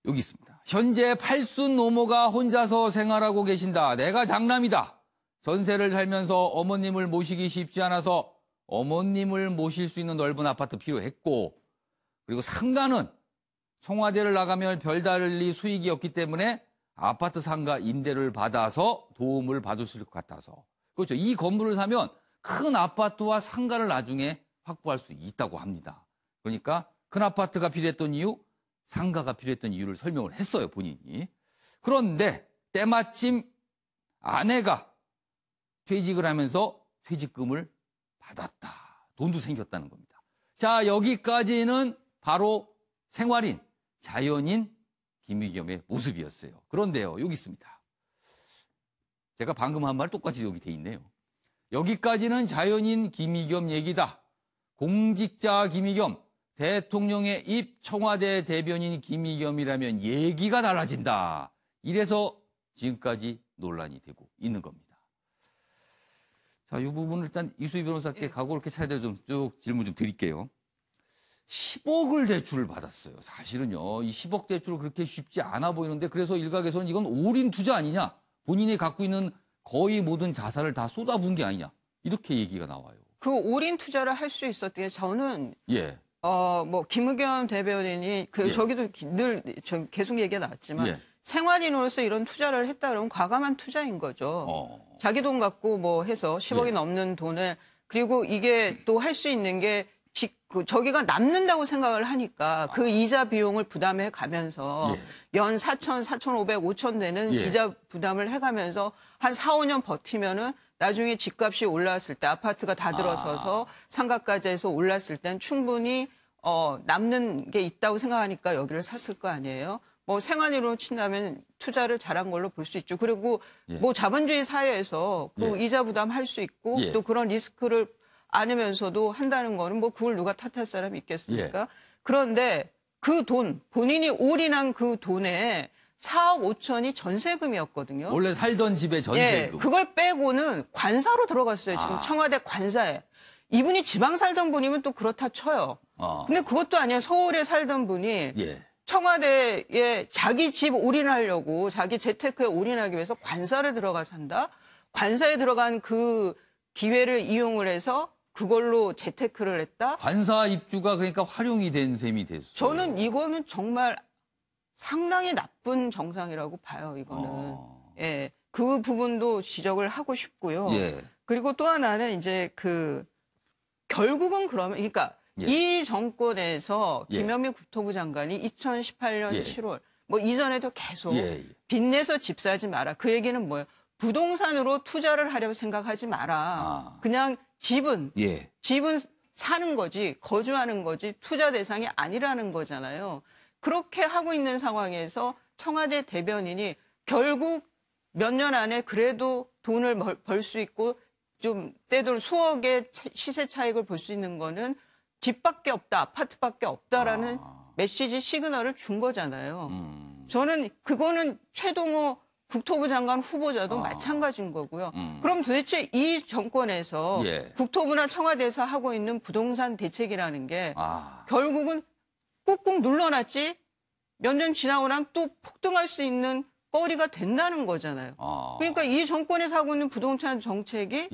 여기 있습니다. 현재 80 노모가 혼자서 생활하고 계신다. 내가 장남이다. 전세를 살면서 어머님을 모시기 쉽지 않아서 어머님을 모실 수 있는 넓은 아파트 필요했고, 그리고 상가는 청와대를 나가면 별달리 수익이 없기 때문에 아파트 상가 임대를 받아서 도움을 받을 수 있을 것 같아서. 그렇죠. 이 건물을 사면 큰 아파트와 상가를 나중에 확보할 수 있다고 합니다. 그러니까 큰 아파트가 필요했던 이유, 상가가 필요했던 이유를 설명을 했어요, 본인이. 그런데 때마침 아내가 퇴직을 하면서 퇴직금을 받았다. 돈도 생겼다는 겁니다. 자, 여기까지는 바로 생활인, 자연인 김의겸의 모습이었어요. 그런데요, 여기 있습니다. 제가 방금 한 말 똑같이 여기 돼 있네요. 여기까지는 자연인 김의겸 얘기다. 공직자 김의겸, 대통령의 입 청와대 대변인 김의겸이라면 얘기가 달라진다. 이래서 지금까지 논란이 되고 있는 겁니다. 자, 이 부분을 일단 이수희 변호사께 각오 이렇게 차례대로 좀 쭉 질문 좀 드릴게요. 10억을 대출을 받았어요. 사실은요, 이 10억 대출을 그렇게 쉽지 않아 보이는데, 그래서 일각에서는 이건 올인 투자 아니냐? 본인이 갖고 있는 거의 모든 자산을 다 쏟아부은 게 아니냐? 이렇게 얘기가 나와요. 그 올인 투자를 할 수 있었던 게 저는 예. 뭐 김의겸 대변인이 예. 저기도 늘 계속 얘기가 나왔지만 예. 생활인으로서 이런 투자를 했다 그러면 과감한 투자인 거죠. 자기 돈 갖고 뭐 해서 10억이 예. 넘는 돈을, 그리고 이게 또 할 수 있는 게 저기가 남는다고 생각을 하니까 그 이자 비용을 부담해 가면서 예. 연 4천, 4,500, 5천 되는 예. 이자 부담을 해가면서 한 4, 5년 버티면은 나중에 집값이 올랐을 때, 아파트가 다 들어서서 상가까지 해서 올랐을 땐 충분히 남는 게 있다고 생각하니까 여기를 샀을 거 아니에요. 뭐 생활인으로 친다면 투자를 잘한 걸로 볼 수 있죠. 그리고 예. 뭐 자본주의 사회에서 그 예. 이자 부담할 수 있고 예. 또 그런 리스크를 안으면서도 한다는 거는 뭐 그걸 누가 탓할 사람이 있겠습니까? 예. 그런데 그 돈, 본인이 올인한 그 돈에 4억 5천이 전세금이었거든요. 원래 살던 집의 전세금. 예, 그걸 빼고는 관사로 들어갔어요. 지금 청와대 관사에. 이분이 지방 살던 분이면 또 그렇다 쳐요. 근데 그것도 아니에요. 서울에 살던 분이 예. 청와대에 자기 집 올인하려고, 자기 재테크에 올인하기 위해서 관사를 들어가 산다? 관사에 들어간 그 기회를 이용을 해서 그걸로 재테크를 했다? 관사 입주가 그러니까 활용이 된 셈이 됐어요. 저는 이거는 정말 상당히 나쁜 정상이라고 봐요, 이거는. 예. 그 부분도 지적을 하고 싶고요. 예. 그리고 또 하나는 이제 결국은 그러면, 그러니까 예. 이 정권에서 예. 김현미 국토부 장관이 2018년 예. 7월, 뭐 이전에도 계속 예. 빚내서 집 사지 마라. 그 얘기는 뭐예요? 부동산으로 투자를 하려고 생각하지 마라. 그냥 집은 사는 거지, 거주하는 거지, 투자 대상이 아니라는 거잖아요. 그렇게 하고 있는 상황에서 청와대 대변인이 결국 몇 년 안에 그래도 돈을 벌 수 있고 좀 때도 수억의 시세 차익을 볼 수 있는 거는 집밖에 없다, 아파트밖에 없다라는 메시지 시그널을 준 거잖아요. 저는 그거는 최동호 국토부 장관 후보자도 마찬가지인 거고요. 그럼 도대체 이 정권에서 국토부나 청와대에서 하고 있는 부동산 대책이라는 게 결국은 꾹꾹 눌러놨지 몇 년 지나고 나면 또 폭등할 수 있는 거리가 된다는 거잖아요. 그러니까 이 정권에서 하고 있는 부동산 정책이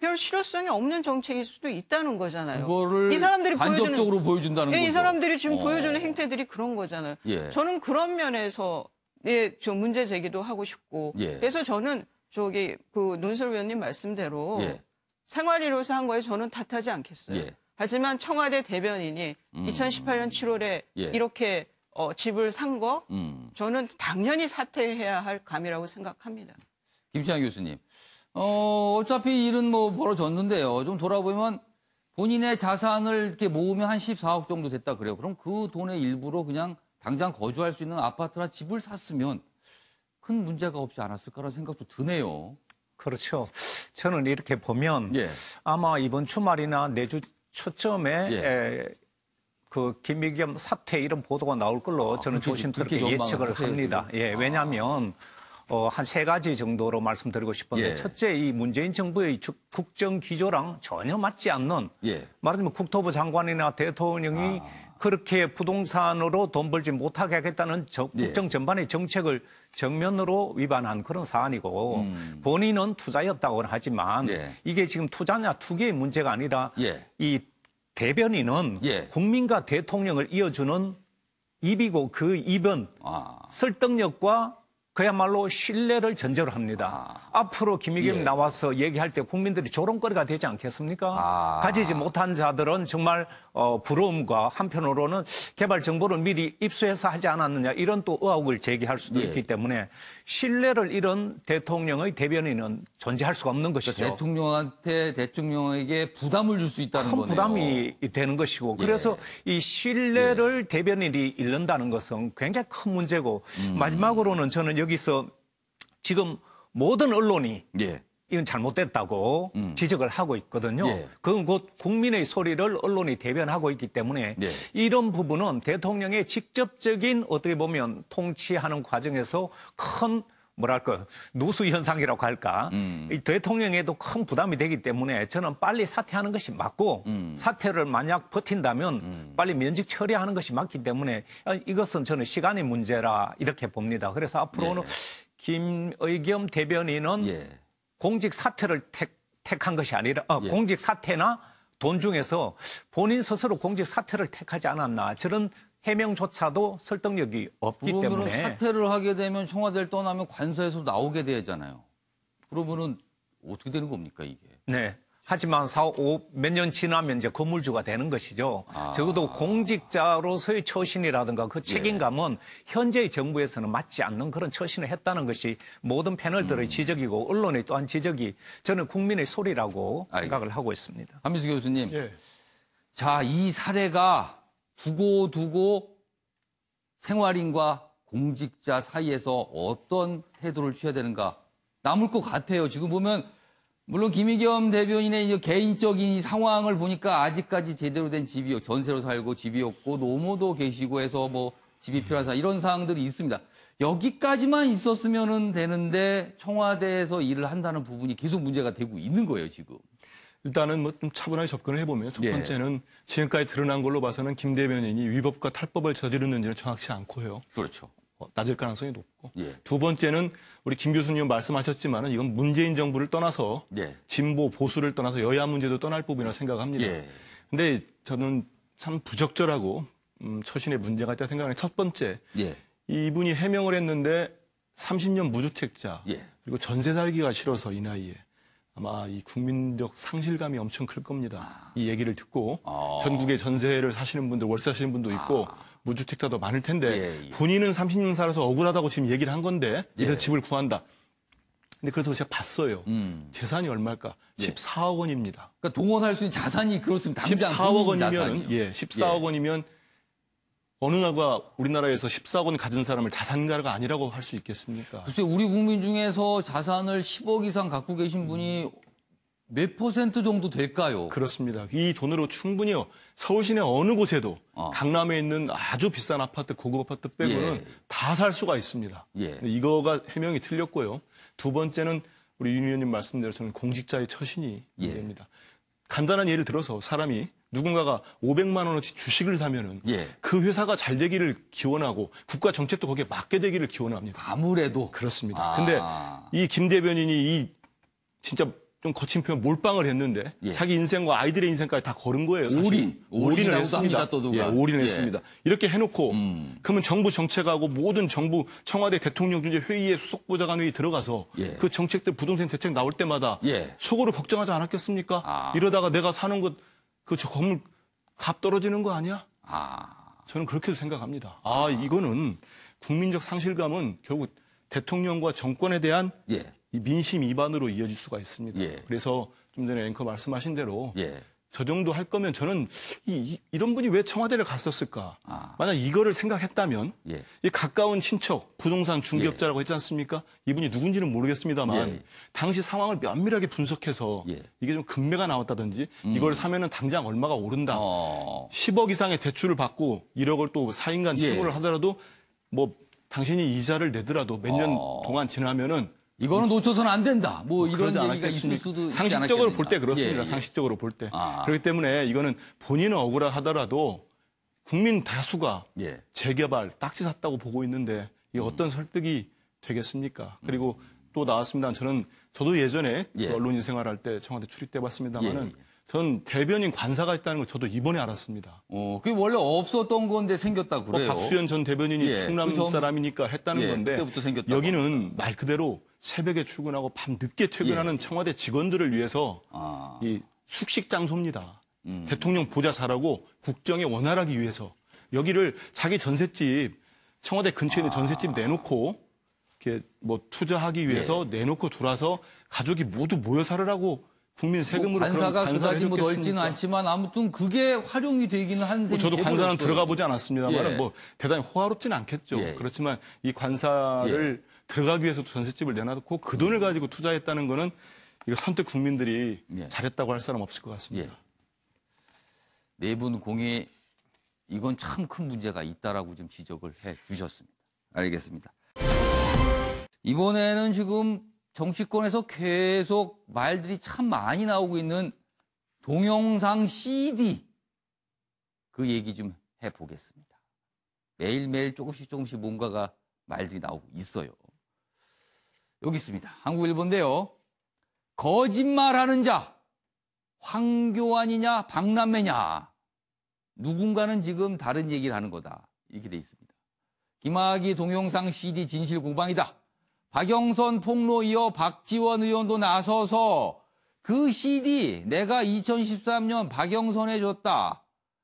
별 실효성이 없는 정책일 수도 있다는 거잖아요. 그거를 이 사람들이 간접적으로 보여준다는 거죠. 이 사람들이 지금 보여주는 행태들이 그런 거잖아요. 저는 그런 면에서 좀 문제 제기도 하고 싶고, 그래서 저는 그 논설 위원님 말씀대로 생활인으로서 한 거에 저는 탓하지 않겠어요. 하지만 청와대 대변인이 2018년 7월에 이렇게 집을 산 거, 저는 당연히 사퇴해야 할 감이라고 생각합니다. 김치환 교수님, 어차피 일은 뭐 벌어졌는데요. 좀 돌아보면 본인의 자산을 이렇게 모으면 한 14억 정도 됐다 그래요. 그럼 그 돈의 일부로 그냥 당장 거주할 수 있는 아파트나 집을 샀으면 큰 문제가 없지 않았을까라는 생각도 드네요. 그렇죠. 저는 이렇게 보면 아마 이번 주말이나 내주 초점에 그 김의겸 사퇴 이런 보도가 나올 걸로 저는 조심스럽게 예측을 합니다. 왜냐하면 한 세 가지 정도로 말씀드리고 싶은데 예. 첫째, 이 문재인 정부의 국정 기조랑 전혀 맞지 않는 예. 말하자면 국토부 장관이나 대통령이 그렇게 부동산으로 돈 벌지 못하게 하겠다는 국정 전반의 정책을 정면으로 위반한 그런 사안이고 본인은 투자였다고 하지만 이게 지금 투자냐 투기의 문제가 아니라 이 대변인은 국민과 대통령을 이어주는 입이고 그 입은 설득력과 그야말로 신뢰를 전제로 합니다. 앞으로 김의겸 나와서 얘기할 때 국민들이 조롱거리가 되지 않겠습니까? 가지지 못한 자들은 정말 부러움과 한편으로는 개발 정보를 미리 입수해서 하지 않았느냐 이런 또 의혹을 제기할 수도 있기 때문에 신뢰를 잃은 대통령의 대변인은 존재할 수가 없는 것이죠. 그러니까 대통령에게 부담을 줄 수 있다는 큰 거네요. 부담이 되는 것이고 그래서 이 신뢰를 대변인이 잃는다는 것은 굉장히 큰 문제고 마지막으로는 저는 여기서 지금 모든 언론이 이건 잘못됐다고 지적을 하고 있거든요. 그건 곧 국민의 소리를 언론이 대변하고 있기 때문에 이런 부분은 대통령의 직접적인 어떻게 보면 통치하는 과정에서 큰 뭐랄까 누수 현상이라고 할까 이 대통령에도 큰 부담이 되기 때문에 저는 빨리 사퇴하는 것이 맞고 사퇴를 만약 버틴다면 빨리 면직 처리하는 것이 맞기 때문에 이것은 저는 시간의 문제라 이렇게 봅니다. 그래서 앞으로는 김의겸 대변인은 공직 사퇴를 택한 것이 아니라 공직 사퇴나 돈 중에서 본인 스스로 공직 사퇴를 택하지 않았나 저런 해명조차도 설득력이 없기 때문에 사퇴를 하게 되면 청와대를 떠나면 관서에서 나오게 되잖아요. 그러면은 어떻게 되는 겁니까 이게? 네. 하지만 몇 년 지나면 이제 건물주가 되는 것이죠. 적어도 공직자로서의 처신이라든가 그 책임감은 현재의 정부에서는 맞지 않는 그런 처신을 했다는 것이 모든 패널들의 지적이고 언론의 또한 지적이 저는 국민의 소리라고 생각을 하고 있습니다. 한민수 교수님. 자, 이 사례가 두고두고 생활인과 공직자 사이에서 어떤 태도를 취해야 되는가 남을 것 같아요. 지금 보면 물론 김의겸 대변인의 개인적인 이 상황을 보니까 아직까지 제대로 된 집이 전세로 살고 집이 없고 노모도 계시고 해서 뭐 집이 필요한 사람 이런 사항들이 있습니다. 여기까지만 있었으면 되는데 청와대에서 일을 한다는 부분이 계속 문제가 되고 있는 거예요, 지금. 일단은 뭐 좀 차분하게 접근을 해보면 첫 번째는 지금까지 드러난 걸로 봐서는 김 대변인이 위법과 탈법을 저지르는지는 정확치 않고요. 그렇죠. 낮을 가능성이 높고. 두 번째는 우리 김 교수님 말씀하셨지만은 이건 문재인 정부를 떠나서 진보 보수를 떠나서 여야 문제도 떠날 부분이라고 생각합니다. 근데 저는 참 부적절하고 처신에 문제가 있다고 생각하는 첫 번째 이분이 해명을 했는데 30년 무주택자 그리고 전세 살기가 싫어서 이 나이에 아마 이 국민적 상실감이 엄청 클 겁니다. 이 얘기를 듣고 전국에 전세를 사시는 분들, 월세 사시는 분도 있고 무주택자도 많을 텐데 본인은 30년 살아서 억울하다고 지금 얘기를 한 건데 이래서 집을 구한다. 근데 그래서 제가 봤어요. 재산이 얼마일까? 14억 원입니다. 그러니까 동원할 수 있는 자산이 그렇습니다. 당장 14억 원이면 자산이요. 14억 원이면 어느 나라가 우리나라에서 14억 원 가진 사람을 자산가가 아니라고 할 수 있겠습니까? 글쎄 우리 국민 중에서 자산을 10억 이상 갖고 계신 분이 몇 % 정도 될까요? 그렇습니다. 이 돈으로 충분히요. 서울 시내 어느 곳에도 강남에 있는 아주 비싼 아파트, 고급 아파트 빼고는 다 살 수가 있습니다. 이거가 해명이 틀렸고요. 두 번째는 우리 윤 의원님 말씀대로 저는 공직자의 처신이 문제입니다. 간단한 예를 들어서 사람이 누군가가 500만 원어치 주식을 사면은 그 회사가 잘 되기를 기원하고 국가 정책도 거기에 맞게 되기를 기원합니다. 아무래도 그렇습니다. 근데 이 김 대변인이 이 진짜 좀 거친 표현 몰빵을 했는데 자기 인생과 아이들의 인생까지 다 걸은 거예요. 사실. 올인을 했습니다. 올인을 했습니다. 이렇게 해놓고 그러면 정부 정책하고 모든 정부 청와대 대통령 중재 회의에 수석보좌관 회의 들어가서 그 정책들 부동산 대책 나올 때마다 속으로 걱정하지 않았겠습니까? 이러다가 내가 사는 것 그 저 건물 값 떨어지는 거 아니야? 저는 그렇게도 생각합니다. 이거는 국민적 상실감은 결국 대통령과 정권에 대한 이 민심 위반으로 이어질 수가 있습니다. 그래서 좀 전에 앵커 말씀하신 대로 저 정도 할 거면 저는 이런 분이 왜 청와대를 갔었을까? 만약 이거를 생각했다면 이 가까운 친척, 부동산 중개업자라고 했지 않습니까? 이분이 누군지는 모르겠습니다만 당시 상황을 면밀하게 분석해서 이게 좀 금매가 나왔다든지 이걸 사면은 당장 얼마가 오른다. 10억 이상의 대출을 받고 1억을 또 4인간 채무를 하더라도 뭐 당신이 이자를 내더라도 몇 년 동안 지나면은 이거는 놓쳐서는 안 된다. 뭐 이런 그러지 얘기가 있을 수도 있지 상식적으로 볼 때 않았겠느냐. 그렇습니다. 예, 예. 상식적으로 볼 때. 그렇기 때문에 이거는 본인은 억울하더라도 국민 다수가 예. 재개발 딱지 샀다고 보고 있는데 이게 어떤 설득이 되겠습니까? 그리고 또 나왔습니다. 저도 예전에 예. 그 언론인 생활할 때 청와대 출입돼 봤습니다만은 예, 예. 전 대변인 관사가 있다는 걸 저도 이번에 알았습니다. 그게 원래 없었던 건데 생겼다 그래요. 박수현 전 대변인이 예, 충남 사람이니까 했다는 건데 그때부터 생겼다고. 여기는 말 그대로 새벽에 출근하고 밤 늦게 퇴근하는 청와대 직원들을 위해서 이 숙식 장소입니다. 대통령 보좌 잘하고 국정에 원활하기 위해서 여기를 자기 전셋집 청와대 근처에 있는 전셋집 내놓고 이렇게 뭐 투자하기 위해서 내놓고 들어와서 가족이 모두 모여 살으라고 국민 세금으로 관사가 그런 그다지 뭐 넓지는 해줬겠습니까? 않지만 아무튼 그게 활용이 되기는 한 셈이 저도 관사는 돼버렸어요. 들어가 보지 않았습니다만 예. 뭐 대단히 호화롭지는 않겠죠. 예. 그렇지만 이 관사를 들어가기 위해서 전셋집을 내놔놓고 그 돈을 가지고 투자했다는 거는 이거 선뜻 국민들이 잘했다고 할 사람 없을 것 같습니다. 내분 공의 이건 참 큰 문제가 있다라고 좀 지적을 해 주셨습니다. 알겠습니다. 이번에는 지금 정치권에서 계속 말들이 참 많이 나오고 있는 동영상 CD 그 얘기 좀 해보겠습니다. 매일매일 조금씩 뭔가가 말들이 나오고 있어요. 여기 있습니다. 한국일보인데요. 거짓말하는 자 황교안이냐 박남매냐 누군가는 지금 다른 얘기를 하는 거다. 이렇게 돼 있습니다. 김학의 동영상 CD 진실 공방이다. 박영선 폭로 이어 박지원 의원도 나서서 그 CD 내가 2013년 박영선에 줬다.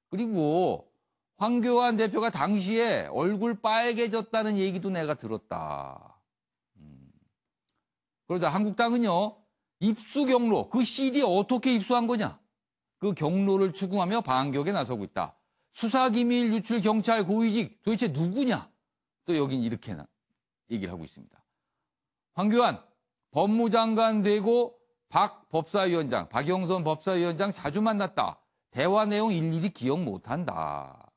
그리고 황교안 대표가 당시에 얼굴 빨개졌다는 얘기도 내가 들었다. 그러자 한국당은요. 입수 경로, 그 CD 어떻게 입수한 거냐? 그 경로를 추궁하며 반격에 나서고 있다. 수사기밀 유출 경찰 고위직 도대체 누구냐? 또 여긴 이렇게 얘기를 하고 있습니다. 황교안 법무장관 되고 박 법사위원장, 박영선 법사위원장 자주 만났다. 대화 내용 일일이 기억 못한다.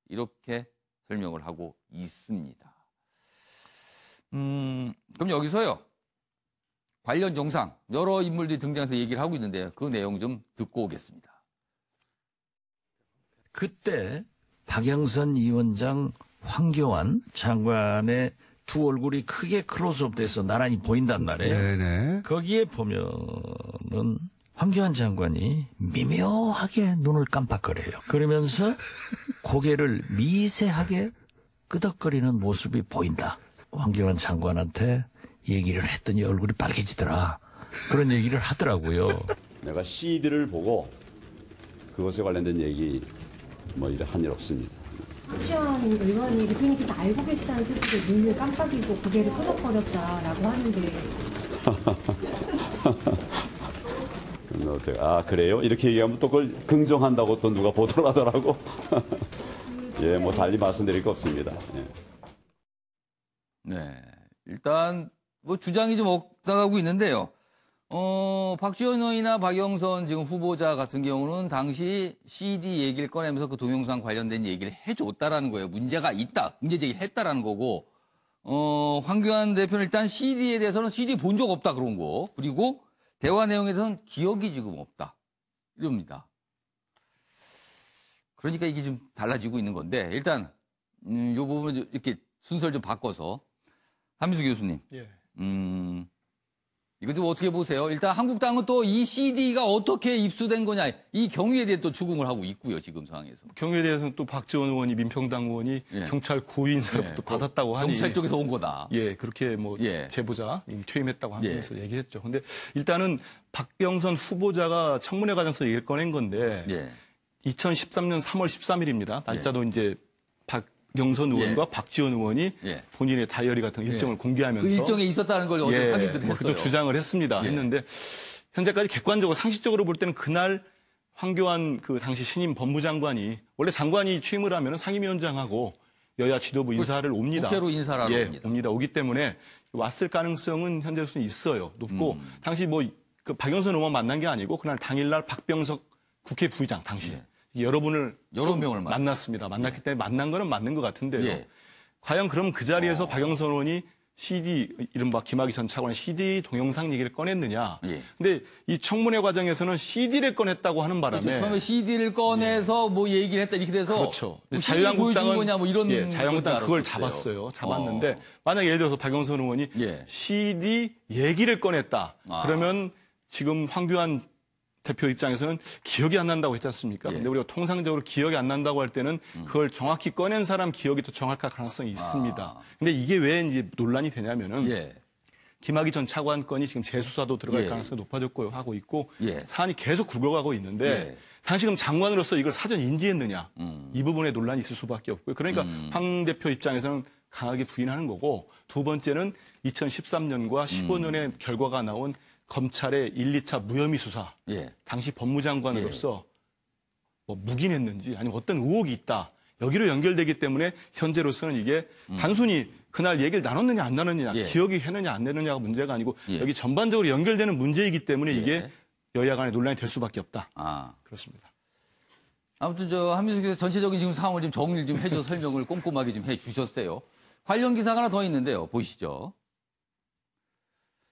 이렇게 설명을 하고 있습니다. 그럼 여기서요. 관련 영상 여러 인물들이 등장해서 얘기를 하고 있는데 그 내용 좀 듣고 오겠습니다. 그때 박영선 위원장, 황교안 장관의 두 얼굴이 크게 클로즈업 돼서 나란히 보인단 말이에요. 네네. 거기에 보면은 황교안 장관이 미묘하게 눈을 깜빡거려요. 그러면서 고개를 미세하게 끄덕거리는 모습이 보인다. 황교안 장관한테 얘기를 했더니 얼굴이 빨개지더라. 그런 얘기를 하더라고요. 내가 CD를 보고 그것에 관련된 얘기 뭐 이래 한 일 없습니다. 박지원 의원이 대표님께서 알고 계시다는 뜻으로 눈을 깜빡이고 고개를 끄덕거렸다라고 하는데. 아 그래요? 이렇게 얘기하면 또 그걸 긍정한다고 또 누가 보도를 하더라고. 예, 뭐 달리 말씀드릴 거 없습니다. 예. 네, 일단 뭐 주장이 좀 엇나가고 있는데요. 박지원 의원이나 박영선 지금 후보자 같은 경우는 당시 CD 얘기를 꺼내면서 그 동영상 관련된 얘기를 해줬다라는 거예요. 문제가 있다, 문제 제기를 했다라는 거고, 황교안 대표는 일단 CD에 대해서는 CD 본 적 없다 그런 거, 그리고 대화 내용에 대해서는 기억이 지금 없다 이럽니다. 그러니까 이게 좀 달라지고 있는 건데 일단 이 부분을 이렇게 순서를 좀 바꿔서 한민수 교수님. 예. 이거 좀 어떻게 보세요? 일단 한국당은 또 이 CD가 어떻게 입수된 거냐 이 경위에 대해 또 추궁을 하고 있고요 지금 상황에서. 경위에 대해서는 또 박지원 의원이 민평당 의원이 경찰 고위인사로부터 받았다고 하니 경찰 쪽에서 온 거다. 예, 그렇게 뭐 제보자 이미 퇴임했다고 하면서 얘기했죠. 근데 일단은 박병선 후보자가 청문회 과정에서 얘기를 꺼낸 건데 2013년 3월 13일입니다. 날짜도 이제 박영선 의원과 박지원 의원이 본인의 다이어리 같은 일정을 공개하면서 그 일정에 있었다는 걸 어제 확인을 했어요. 또 주장을 했습니다. 했는데 현재까지 객관적으로 상식적으로 볼 때는 그날 황교안 그 당시 신임 법무장관이 원래 장관이 취임을 하면 상임위원장하고 여야 지도부 인사를 옵니다. 국회로 인사를 하러 옵니다. 오기 때문에 왔을 가능성은 현재로서는 있어요. 높고 당시 뭐 그 박영선 의원 만난 게 아니고 그날 당일날 박병석 국회 부의장 당시 여러 명을 만났습니다. 만났기 때문에 만난 거는 맞는 것 같은데요. 과연 그럼 그 자리에서 박영선 의원이 CD, 이른바 김학의 전 차관의 CD 동영상 얘기를 꺼냈느냐. 예. 근데 이 청문회 과정에서는 CD를 꺼냈다고 하는 바람에. 그렇죠. 처음에 CD를 꺼내서 뭐 얘기를 했다 이렇게 돼서. 그렇죠. 뭐 자유한국당은 거냐 뭐 이런. 자유한국당 그걸 잡았어요. 잡았는데 만약에 예를 들어서 박영선 의원이 CD 얘기를 꺼냈다. 그러면 지금 황교안 대표 입장에서는 기억이 안 난다고 했지 않습니까? 근데 우리가 통상적으로 기억이 안 난다고 할 때는 그걸 정확히 꺼낸 사람 기억이 더 정확할 가능성이 있습니다. 근데 이게 왜 이제 논란이 되냐면은 김학의 전 차관 건이 지금 재수사도 들어갈 가능성이 높아졌고 하고 있고 사안이 계속 굴러가고 있는데 당시금 장관으로서 이걸 사전 인지했느냐 이 부분에 논란이 있을 수밖에 없고요. 그러니까 황 대표 입장에서는 강하게 부인하는 거고 두 번째는 2013년과 15년의 결과가 나온 검찰의 1, 2차 무혐의 수사, 당시 법무장관으로서 뭐 묵인했는지 아니면 어떤 의혹이 있다. 여기로 연결되기 때문에 현재로서는 이게 단순히 그날 얘기를 나눴느냐 안 나눴느냐, 기억이 했느냐 안 했느냐가 문제가 아니고 여기 전반적으로 연결되는 문제이기 때문에 이게 여야 간의 논란이 될 수밖에 없다. 그렇습니다. 아무튼 한민숙께서 전체적인 지금 상황을 좀 정리를 좀 해줘 설명을 꼼꼼하게 좀 해주셨어요. 관련 기사가 하나 더 있는데요. 보시죠.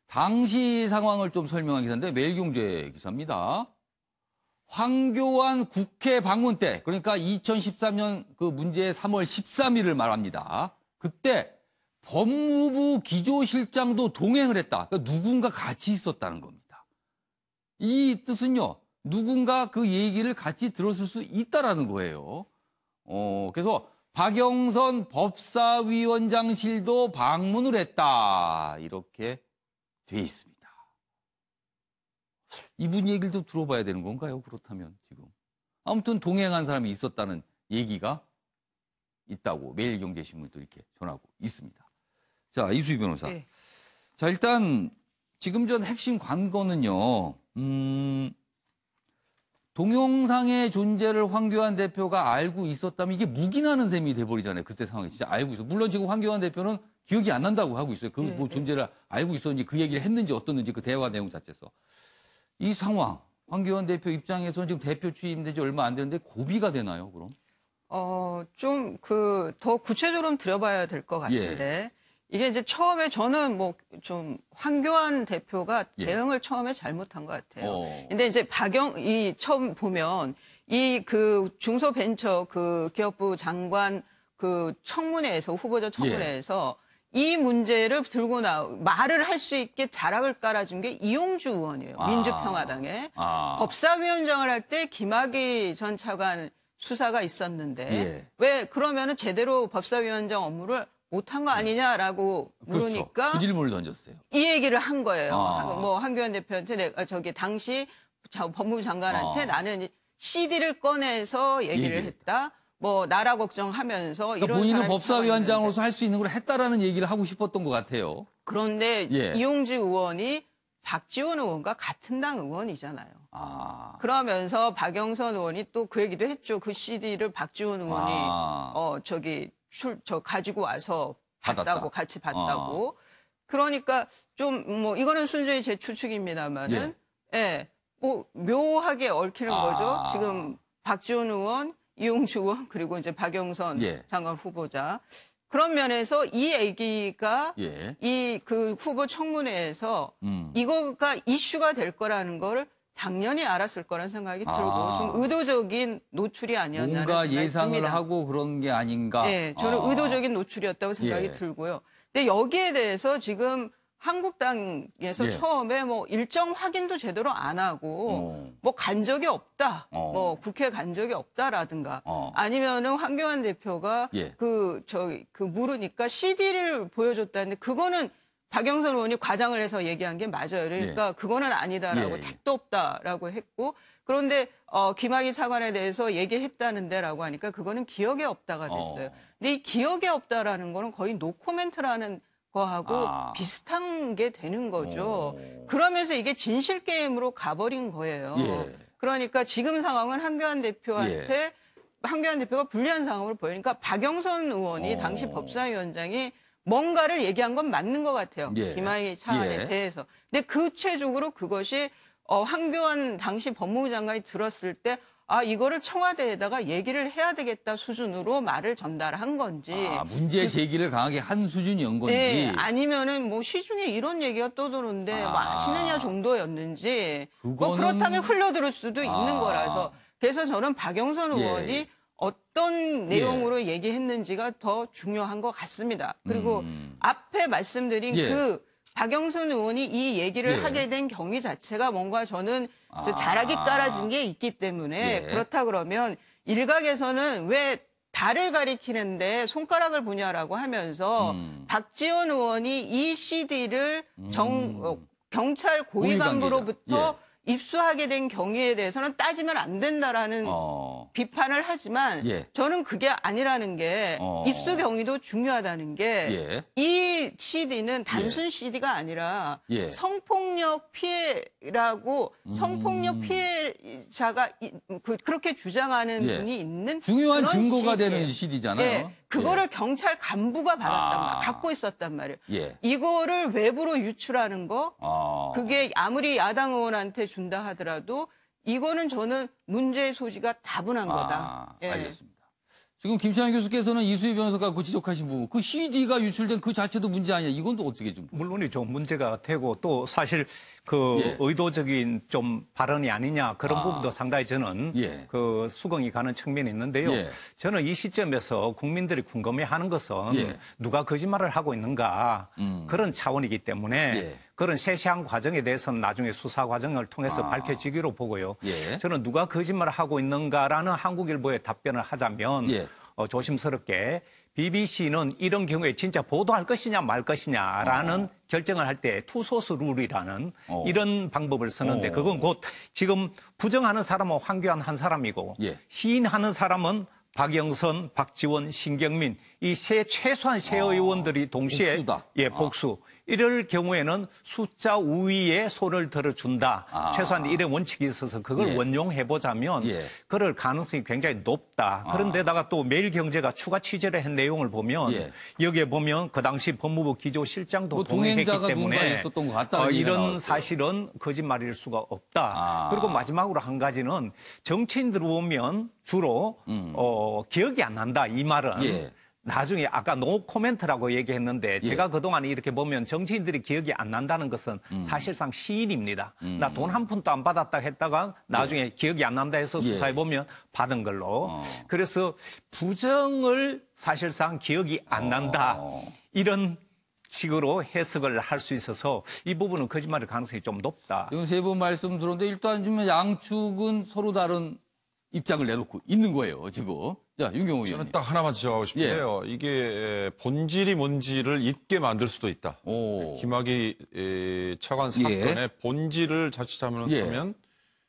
당시 상황을 좀 설명한 기사인데 매일경제 기사입니다. 황교안 국회 방문 때, 그러니까 2013년 그 문제의 3월 13일을 말합니다. 그때 법무부 기조실장도 동행을 했다. 그러니까 누군가 같이 있었다는 겁니다. 이 뜻은요, 누군가 그 얘기를 같이 들었을 수 있다라는 거예요. 그래서 박영선 법사위원장실도 방문을 했다. 이렇게 돼 있습니다. 이분 얘기를 좀 들어봐야 되는 건가요? 그렇다면 지금. 아무튼 동행한 사람이 있었다는 얘기가 있다고 매일경제신문도 이렇게 전하고 있습니다. 자, 이수희 변호사. 자, 일단 지금 전 핵심 관건은요. 동영상의 존재를 황교안 대표가 알고 있었다면 이게 묵인하는 셈이 돼버리잖아요. 그때 상황에 진짜 알고 있어. 물론 지금 황교안 대표는 기억이 안 난다고 하고 있어요. 그 뭐 존재를 알고 있었는지 그 얘기를 했는지 어떻는지 그 대화 내용 자체에서. 이 상황, 황교안 대표 입장에서는 지금 대표 취임된 지 얼마 안 됐는데 고비가 되나요, 그럼? 좀 더 구체적으로 들여봐야 될 것 같은데. 이게 이제 처음에 저는 뭐 좀 황교안 대표가 대응을 처음에 잘못한 것 같아요. 근데 이제 처음 보면 이 그 중소벤처 그 기업부 장관 그 청문회에서 후보자 청문회에서 이 문제를 들고 말을 할 수 있게 자락을 깔아준 게 이용주 의원이에요. 민주평화당에. 법사위원장을 할 때 김학의 전 차관 수사가 있었는데 왜 그러면은 제대로 법사위원장 업무를 못한 거 아니냐라고 물으니까 그렇죠. 그 질문을 던졌어요. 이 얘기를 한 거예요. 뭐 황교안 대표한테 당시 법무부 장관한테 나는 CD를 꺼내서 얘기를 했다. 뭐 나라 걱정하면서 그러니까 이런 본인은 법사위원장으로서 할 수 있는 걸 했다라는 얘기를 하고 싶었던 것 같아요. 그런데 이용주 의원이 박지원 의원과 같은 당 의원이잖아요. 그러면서 박영선 의원이 또 그 얘기도 했죠. 그 CD를 박지원 의원이 가지고 와서 봤다고 같이 봤다고. 그러니까 좀 뭐 이거는 순전히 제 추측입니다만은 뭐 묘하게 얽히는 거죠. 지금 박지원 의원, 이용주 의원 그리고 이제 박영선 장관 후보자. 그런 면에서 이 얘기가 이 그 후보 청문회에서 이거가 이슈가 될 거라는 걸 당연히 알았을 거라는 생각이 들고 좀 의도적인 노출이 아니었나라는 뭔가 생각이 예상을 듭니다. 하고 그런 게 아닌가. 네, 저는 의도적인 노출이었다고 생각이 들고요. 근데 여기에 대해서 지금 한국당에서 처음에 뭐 일정 확인도 제대로 안 하고 뭐 간 적이 없다. 뭐 국회 간 적이 없다라든가 아니면은 황교안 대표가 그 물으니까 CD를 보여줬다는데 그거는 박영선 의원이 과장을 해서 얘기한 게 맞아요. 그러니까 그거는 아니다라고 택도 없다라고 했고 그런데 김학의 차관에 대해서 얘기했다는데라고 하니까 그거는 기억에 없다가 됐어요. 근데 이 기억에 없다라는 거는 거의 노코멘트라는 거하고 비슷한 게 되는 거죠. 그러면서 이게 진실 게임으로 가버린 거예요. 그러니까 지금 상황은 황교안 대표한테 황교안 대표가 불리한 상황을 보이니까 박영선 의원이 당시 법사위원장이 뭔가를 얘기한 건 맞는 것 같아요. 김학의 차관에 대해서. 근데 구체적으로 그것이 황교안 당시 법무부 장관이 들었을 때 이거를 청와대에다가 얘기를 해야 되겠다 수준으로 말을 전달한 건지. 문제 제기를 강하게 한 수준이었던 건지. 네, 아니면은 뭐 시중에 이런 얘기가 떠도는데 뭐 아시느냐 정도였는지. 뭐 그렇다면 흘러들을 수도 있는 거라서. 그래서 저는 박영선 의원이 어떤 내용으로 얘기했는지가 더 중요한 것 같습니다. 그리고 앞에 말씀드린 그 박영선 의원이 이 얘기를 하게 된 경위 자체가 뭔가 저는 자락이 깔아진 게 있기 때문에 그렇다 그러면 일각에서는 왜 달을 가리키는데 손가락을 보냐라고 하면서 박지원 의원이 이 CD를 경찰 고위 간부로부터 입수하게 된 경위에 대해서는 따지면 안 된다라는 비판을 하지만 저는 그게 아니라는 게 입수 경위도 중요하다는 게 이 CD는 단순 CD가 아니라 성폭력 피해라고 성폭력 피해자가 그렇게 주장하는 분이 있는 중요한 그런 증거가 CD예요. 되는 CD잖아요. 그거를 경찰 간부가 갖고 있었단 말이에요. 이거를 외부로 유출하는 거 그게 아무리 야당 의원한테 준다 하더라도 이거는 저는 문제의 소지가 다분한 거다. 알겠습니다. 지금 김창현 교수께서는 이수희 변호사가 그 지적하신 부분, 그 CD가 유출된 그 자체도 문제 아니냐, 이건 또 어떻게 좀? 물론이죠. 문제가 되고 또 사실 그 의도적인 좀 발언이 아니냐 그런 부분도 상당히 저는 그 수긍이 가는 측면이 있는데요. 저는 이 시점에서 국민들이 궁금해하는 것은 누가 거짓말을 하고 있는가 그런 차원이기 때문에 그런 세세한 과정에 대해서는 나중에 수사 과정을 통해서 밝혀지기로 보고요. 저는 누가 거짓말을 하고 있는가라는 한국일보의 답변을 하자면 조심스럽게 BBC는 이런 경우에 진짜 보도할 것이냐 말 것이냐라는 결정을 할 때 투소스 룰이라는 이런 방법을 쓰는데 그건 곧 지금 부정하는 사람은 황교안 한 사람이고 시인하는 사람은 박영선, 박지원, 신경민 이 최소한 세 의원들이 동시에 복수다. 복수. 이럴 경우에는 숫자 우위에 손을 들어준다. 최소한 이런 원칙이 있어서 그걸 원용해보자면 그럴 가능성이 굉장히 높다. 그런데다가 또 매일경제가 추가 취재를 한 내용을 보면 여기에 보면 그 당시 법무부 기조실장도 뭐 동행했기 때문에 있었던 것 같다는 이런 나왔어요. 사실은 거짓말일 수가 없다. 그리고 마지막으로 한 가지는 정치인들 보면 주로 기억이 안 난다. 이 말은. 나중에 아까 노 코멘트라고 얘기했는데 제가 그동안 이렇게 보면 정치인들이 기억이 안 난다는 것은 사실상 시인입니다. 나 돈 한 푼도 안 받았다 했다가 나중에 기억이 안 난다 해서 수사해 보면 받은 걸로. 그래서 부정을 사실상 기억이 안 난다. 이런 식으로 해석을 할 수 있어서 이 부분은 거짓말일 가능성이 좀 높다. 지금 세 분 말씀 들었는데 일단 좀 양측은 서로 다른 입장을 내놓고 있는 거예요, 지금. 자, 윤경호 의원님. 저는 딱 하나만 지적하고 싶은데요. 이게 본질이 뭔지를 잊게 만들 수도 있다. 김학의 차관 사건의 본질을 자칫 잘못하면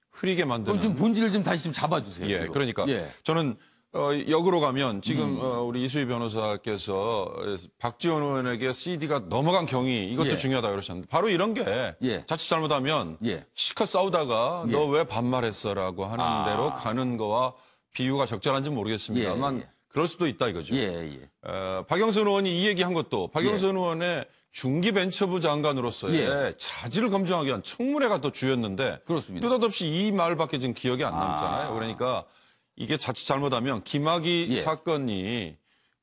흐리게 만드는. 그럼 좀 본질을 좀 다시 좀 잡아주세요. 그러니까 저는 역으로 가면 지금 우리 이수희 변호사께서 박지원 의원에게 CD가 넘어간 경위 이것도 중요하다 그러셨는데 바로 이런 게 자칫 잘못하면 실컷 싸우다가 너 왜 반말했어라고 하는 대로 가는 거와 비유가 적절한지 모르겠습니다만 그럴 수도 있다 이거죠. 박영선 의원이 이 얘기한 것도 박영선 의원의 중기벤처부 장관으로서의 자질을 검증하기 위한 청문회가 또 주였는데 그렇습니다. 느닷없이 이 말밖에 지금 기억이 안 남잖아요. 그러니까 이게 자칫 잘못하면 김학의 사건이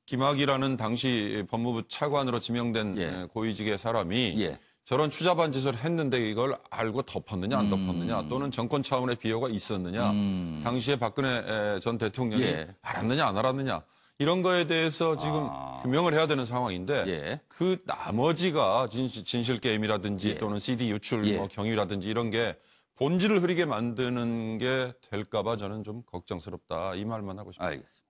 김학의라는 당시 법무부 차관으로 지명된 고위직의 사람이 저런 추잡한 짓을 했는데 이걸 알고 덮었느냐 안 덮었느냐 또는 정권 차원의 비호가 있었느냐 당시에 박근혜 전 대통령이 알았느냐 안 알았느냐 이런 거에 대해서 지금 규명을 해야 되는 상황인데 그 나머지가 진실 게임이라든지 또는 CD 유출 뭐 경위라든지 이런 게 본질을 흐리게 만드는 게 될까 봐 저는 좀 걱정스럽다. 이 말만 하고 싶습니다. 알겠습니다.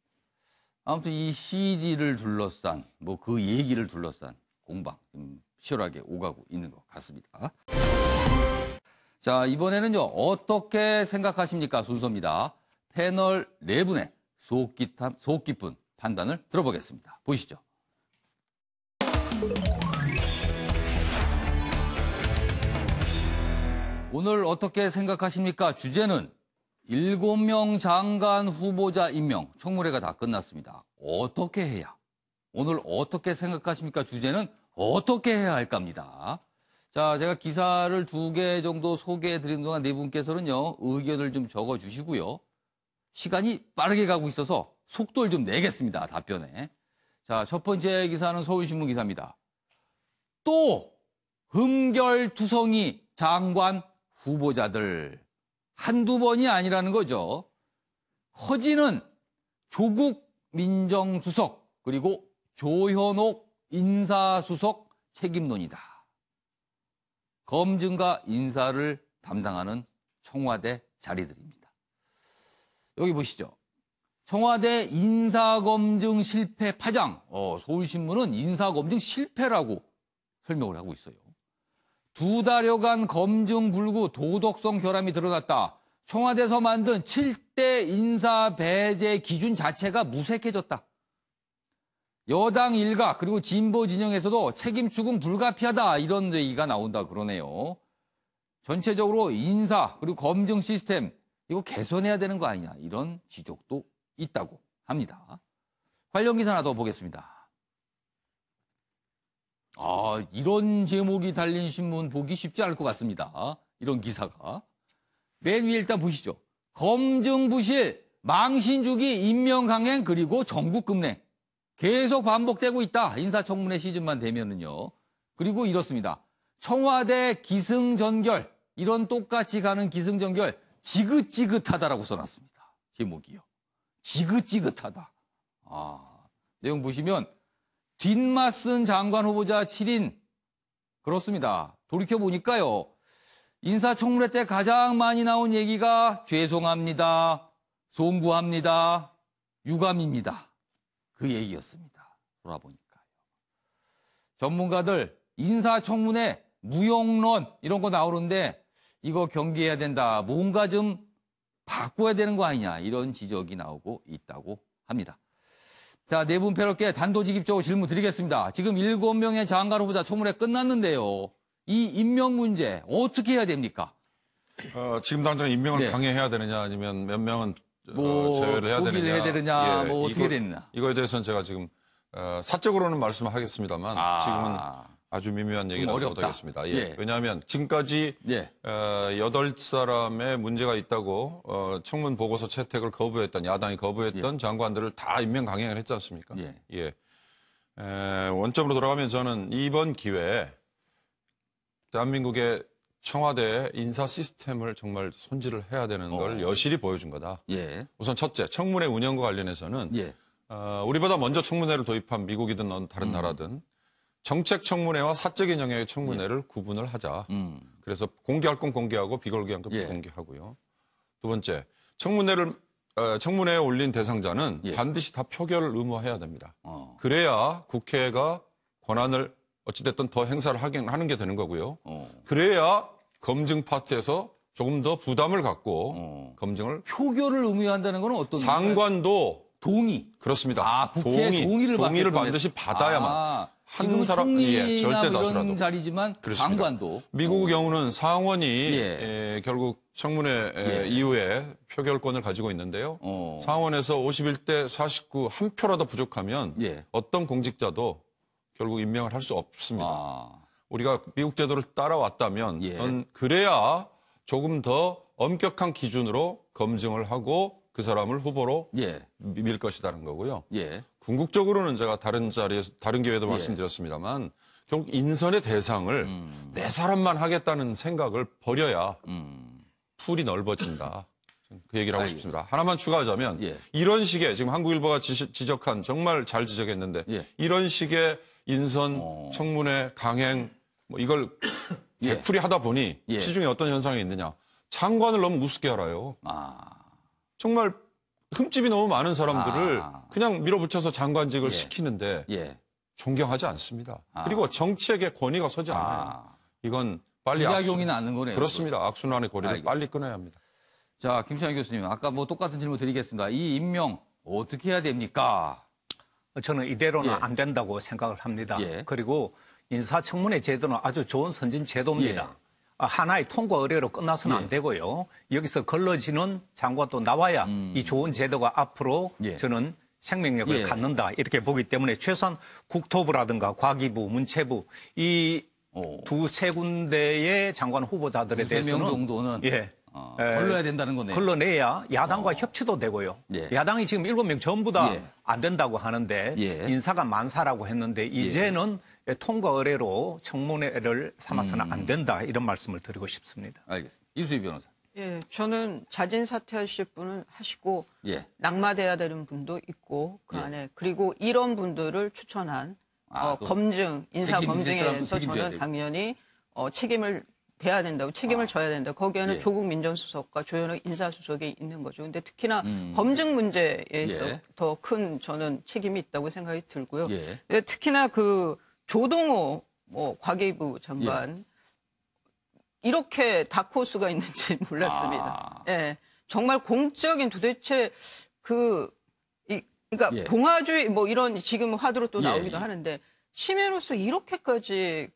아무튼 이 CD를 둘러싼 뭐 그 얘기를 둘러싼 공방 치열하게 오가고 있는 것 같습니다. 자, 이번에는요. 어떻게 생각하십니까? 순서입니다. 패널 4분의 속 깊은 판단을 들어보겠습니다. 보시죠. 오늘 어떻게 생각하십니까? 주제는 7명 장관 후보자 임명, 청문회가 다 끝났습니다. 어떻게 해야? 오늘 어떻게 생각하십니까? 주제는 어떻게 해야 할까입니다. 자, 제가 기사를 2개 정도 소개해 드리는 동안 네 분께서는요, 의견을 좀 적어 주시고요. 시간이 빠르게 가고 있어서 속도를 좀 내겠습니다. 답변에. 자, 첫 번째 기사는 서울신문 기사입니다. 또 흠결투성이 장관 후보자들. 한두 번이 아니라는 거죠. 커지는 조국 민정수석 그리고 조현옥 인사수석 책임론이다. 검증과 인사를 담당하는 청와대 자리들입니다. 여기 보시죠. 청와대 인사검증 실패 파장. 서울신문은 인사검증 실패라고 설명을 하고 있어요. 2달여간 검증 불구 도덕성 결함이 드러났다. 청와대에서 만든 7대 인사 배제 기준 자체가 무색해졌다. 여당 일각 그리고 진보 진영에서도 책임 추궁 불가피하다 이런 얘기가 나온다 그러네요. 전체적으로 인사 그리고 검증 시스템 이거 개선해야 되는 거 아니냐 이런 지적도 있다고 합니다. 관련 기사 하나 더 보겠습니다. 이런 제목이 달린 신문 보기 쉽지 않을 것 같습니다. 이런 기사가. 맨 위에 일단 보시죠. 검증 부실, 망신 주기, 임명 강행 그리고 전국 급냉. 계속 반복되고 있다. 인사청문회 시즌만 되면은요. 그리고 이렇습니다. 청와대 기승전결, 이런 똑같이 가는 기승전결, 지긋지긋하다라고 써놨습니다. 제목이요. 지긋지긋하다. 내용 보시면 뒷맞선 장관 후보자 7인. 그렇습니다. 돌이켜보니까요. 인사청문회 때 가장 많이 나온 얘기가 죄송합니다, 송구합니다, 유감입니다. 그 얘기였습니다. 돌아보니까요. 전문가들 인사청문회 무용론 이런 거 나오는데 이거 경계해야 된다. 뭔가 좀 바꿔야 되는 거 아니냐. 이런 지적이 나오고 있다고 합니다. 자, 네 분 패럽게 단도직입적으로 질문 드리겠습니다. 지금 7명의 장관 후보자 청문회 끝났는데요. 이 임명 문제 어떻게 해야 됩니까? 지금 당장 임명을 강행해야 되느냐 아니면 몇 명은 제외를 해야 되느냐. 해야 되느냐. 어떻게 되느냐. 이거에 대해서는 제가 지금 사적으로는 말씀을 하겠습니다만 지금은 아주 미묘한 얘기라서 못하겠습니다. 왜냐하면 지금까지 8사람의 문제가 있다고 청문 보고서 채택을 거부했던 야당이 거부했던 장관들을 다 임명 강행을 했지 않습니까? 원점으로 돌아가면 저는 이번 기회에 대한민국의 청와대 인사 시스템을 정말 손질을 해야 되는 걸 여실히 보여준 거다. 우선 첫째, 청문회 운영과 관련해서는 우리보다 먼저 청문회를 도입한 미국이든 다른 나라든 정책 청문회와 사적인 영역의 청문회를 구분을 하자. 그래서 공개할 건 공개하고 비공개한 건 비공개하고요. 두 번째, 청문회에 올린 대상자는 반드시 다 표결을 의무화해야 됩니다. 그래야 국회가 권한을 어찌됐든 더 행사를 하는 게 되는 거고요. 그래야 검증 파트에서 조금 더 부담을 갖고 검증을. 표결을 의무화한다는 건 어떤 장관도 동의. 그렇습니다. 국회 동의를 반드시 받아야만. 한 사람 절대 다수라도 이런 자리지만 그렇습니다. 장관도 미국의 경우는 상원이 결국 청문회 이후에 표결권을 가지고 있는데요. 상원에서 51대 49 한 표라도 부족하면 어떤 공직자도 결국 임명을 할 수 없습니다. 우리가 미국 제도를 따라왔다면 그래야 조금 더 엄격한 기준으로 검증을 하고 그 사람을 후보로 밀 것이라는 거고요. 궁극적으로는 제가 다른 자리에서 다른 기회에도 말씀드렸습니다만 결국 인선의 대상을 내 사람만 하겠다는 생각을 버려야 풀이 넓어진다. 그 얘기를 하고 싶습니다. 하나만 추가하자면 이런 식의 지금 한국일보가 지적한 정말 잘 지적했는데 이런 식의 인선, 청문회, 강행 이걸 되풀이 하다 보니 시중에 어떤 현상이 있느냐. 장관을 너무 우습게 알아요. 정말 흠집이 너무 많은 사람들을 그냥 밀어붙여서 장관직을 시키는데 존경하지 않습니다. 그리고 정치에게 권위가 서지 않아요. 이건 빨리 부작용이 나는 거네요. 그렇습니다. 악순환의 고리를 빨리 끊어야 합니다. 자, 김창현 교수님, 아까 똑같은 질문 드리겠습니다. 이 임명 어떻게 해야 됩니까? 저는 이대로는 안 된다고 생각을 합니다. 그리고 인사청문회 제도는 아주 좋은 선진 제도입니다. 하나의 통과 의뢰로 끝나서는 안 되고요. 여기서 걸러지는 장관도 나와야 이 좋은 제도가 앞으로 저는 생명력을 갖는다 이렇게 보기 때문에 최소한 국토부라든가 과기부, 문체부 이 두세 군데의 장관 후보자들에 대해서는 정도는 걸러야 된다는 거네요. 걸러내야 야당과 협치도 되고요. 예. 야당이 지금 7명 전부 다 예. 안 된다고 하는데 예. 인사가 만사라고 했는데 이제는 통과 의례로 청문회를 삼아서는 안 된다 이런 말씀을 드리고 싶습니다. 알겠습니다. 이수희 변호사. 예, 저는 자진 사퇴하실 분은 하시고 예. 낙마돼야 되는 분도 있고 그 예. 안에 그리고 이런 분들을 추천한 검증, 인사 검증에서 저는 당연히 책임을 져야 된다고 책임을 져야 된다. 거기에는 예. 조국 민정수석과 조현욱 인사수석이 있는 거죠. 근데 특히나 검증 문제에서 예. 더 큰 저는 책임이 있다고 생각이 들고요. 예. 예, 특히나 그 조동호 과기부 장관 이렇게 다크호스가 있는지 몰랐습니다. 예, 정말 공적인 도대체 그러니까 예. 봉화주의 뭐 이런 지금 화두로 또 나오기도 하는데 시민으로서 이렇게까지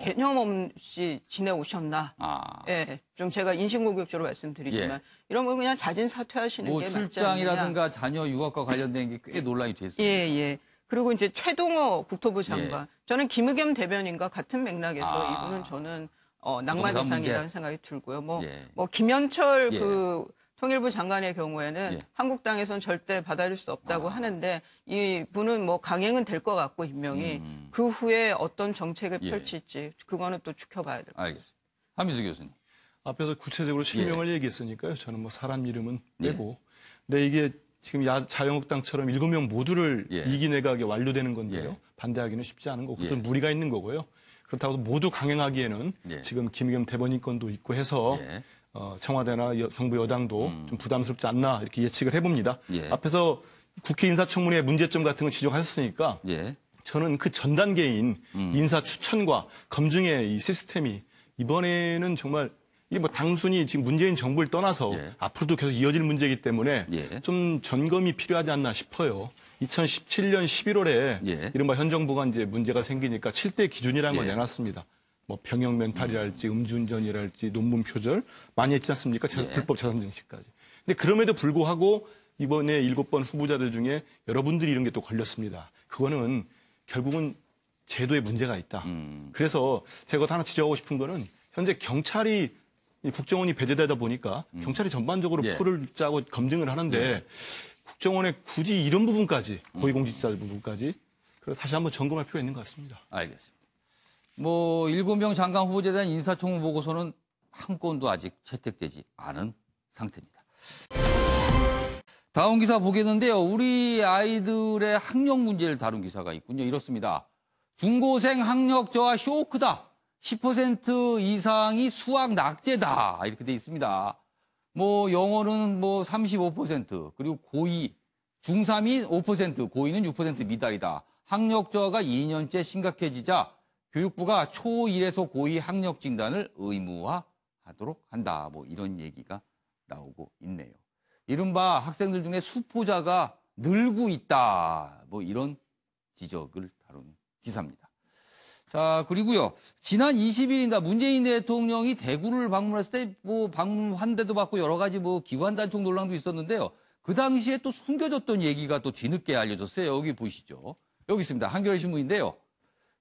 개념 없이 지내오셨나? 예, 좀 제가 인신공격적으로 말씀드리지만 이런 거 그냥 자진 사퇴하시는 게 맞지 않느냐? 출장이라든가 자녀 유학과 관련된 게 꽤 논란이 됐습니다. 예. 그리고 이제 최동호 국토부 장관, 저는 김의겸 대변인과 같은 맥락에서 이분은 저는 낙마 대상이라는 생각이 들고요. 뭐 김현철 그 통일부 장관의 경우에는 한국당에서는 절대 받아들일 수 없다고 하는데 이분은 뭐 강행은 될 것 같고 임명이 그 후에 어떤 정책을 펼칠지 그거는 또 지켜봐야 될 것 같습니다. 알겠습니다. 한민수 교수님. 앞에서 구체적으로 실명을 얘기했으니까요. 저는 뭐 사람 이름은 빼고. 근데 이게 지금 자유한국당처럼 7명 모두를 2기 내각에 완료되는 건데요. 반대하기는 쉽지 않은 거고 좀 무리가 있는 거고요. 그렇다고 모두 강행하기에는 지금 김의겸 대변인권도 있고 해서 청와대나 정부 여당도 좀 부담스럽지 않나 이렇게 예측을 해봅니다. 앞에서 국회 인사청문회 문제점 같은 걸 지적하셨으니까 저는 그 전 단계인 인사 추천과 검증의 이 시스템이 이번에는 정말 이게 뭐 단순히 지금 문재인 정부를 떠나서 앞으로도 계속 이어질 문제이기 때문에 좀 점검이 필요하지 않나 싶어요. 2017년 11월에 이른바 현 정부가 이제 문제가 생기니까 7대 기준이라는 걸 내놨습니다. 뭐 병역 멘탈이랄지 음주운전이랄지 논문 표절 많이 했지 않습니까? 불법 재산 증식까지. 근데 그럼에도 불구하고 이번에 7번 후보자들 중에 여러분들이 이런 게 또 걸렸습니다. 그거는 결국은 제도에 문제가 있다. 그래서 제가 하나 지적하고 싶은 거는 현재 경찰이 국정원이 배제되다 보니까 경찰이 전반적으로 풀을 짜고 검증을 하는데 국정원에 굳이 이런 부분까지 고위공직자들 부분까지 그래서 다시 한번 점검할 필요가 있는 것 같습니다. 알겠습니다. 뭐 7명 장관 후보자에 대한 인사청문 보고서는 한 건도 아직 채택되지 않은 상태입니다. 다음 기사 보겠는데요. 우리 아이들의 학력 문제를 다룬 기사가 있군요. 이렇습니다. 중고생 학력 저하 쇼크다. 10% 이상이 수학 낙제다. 이렇게 돼 있습니다. 뭐 영어는 뭐 35%, 그리고 고2, 중3이 5%, 고2는 6% 미달이다. 학력 저하가 2년째 심각해지자 교육부가 초1에서 고2 학력 진단을 의무화하도록 한다. 뭐 이런 얘기가 나오고 있네요. 이른바 학생들 중에 수포자가 늘고 있다. 뭐 이런 지적을 다룬 기사입니다. 자, 그리고요. 지난 20일인가 문재인 대통령이 대구를 방문했을 때 뭐 방문 데도 받고 여러 가지 뭐 기관 단총 논란도 있었는데요. 그 당시에 또 숨겨졌던 얘기가 또 뒤늦게 알려졌어요. 여기 보시죠. 여기 있습니다. 한겨레 신문인데요.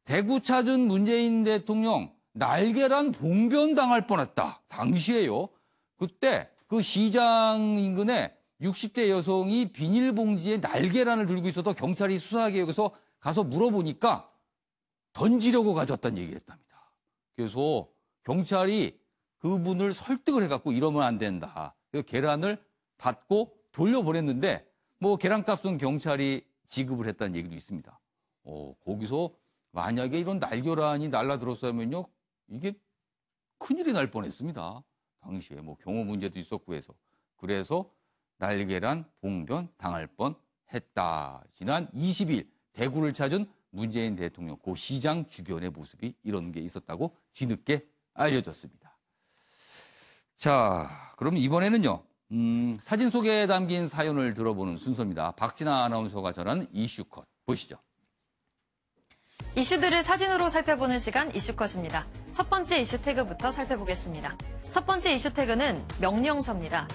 대구 찾은 문재인 대통령 날개란 봉변당할 뻔했다. 당시에요. 그때 그 시장 인근에 60대 여성이 비닐봉지에 날개란을 들고 있어서 경찰이 수사개혁에서 가서 물어보니까 던지려고 가져왔다는 얘기를 했답니다. 그래서 경찰이 그분을 설득을 해갖고 이러면 안 된다. 그래서 계란을 닫고 돌려보냈는데 뭐 계란값은 경찰이 지급을 했다는 얘기도 있습니다. 거기서 만약에 이런 날개란이 날라들었으면요, 이게 큰일이 날 뻔했습니다. 당시에 뭐 경호 문제도 있었고 해서. 그래서 날개란 봉변 당할 뻔했다. 지난 20일 대구를 찾은 문재인 대통령 고 시장 주변의 모습이 이런 게 있었다고 뒤늦게 알려졌습니다. 자, 그럼 이번에는요. 사진 속에 담긴 사연을 들어보는 순서입니다. 박진아 아나운서가 전한 이슈컷 보시죠. 이슈들을 사진으로 살펴보는 시간 이슈컷입니다. 첫 번째 이슈 태그부터 살펴보겠습니다. 첫 번째 이슈 태그는 명령서입니다.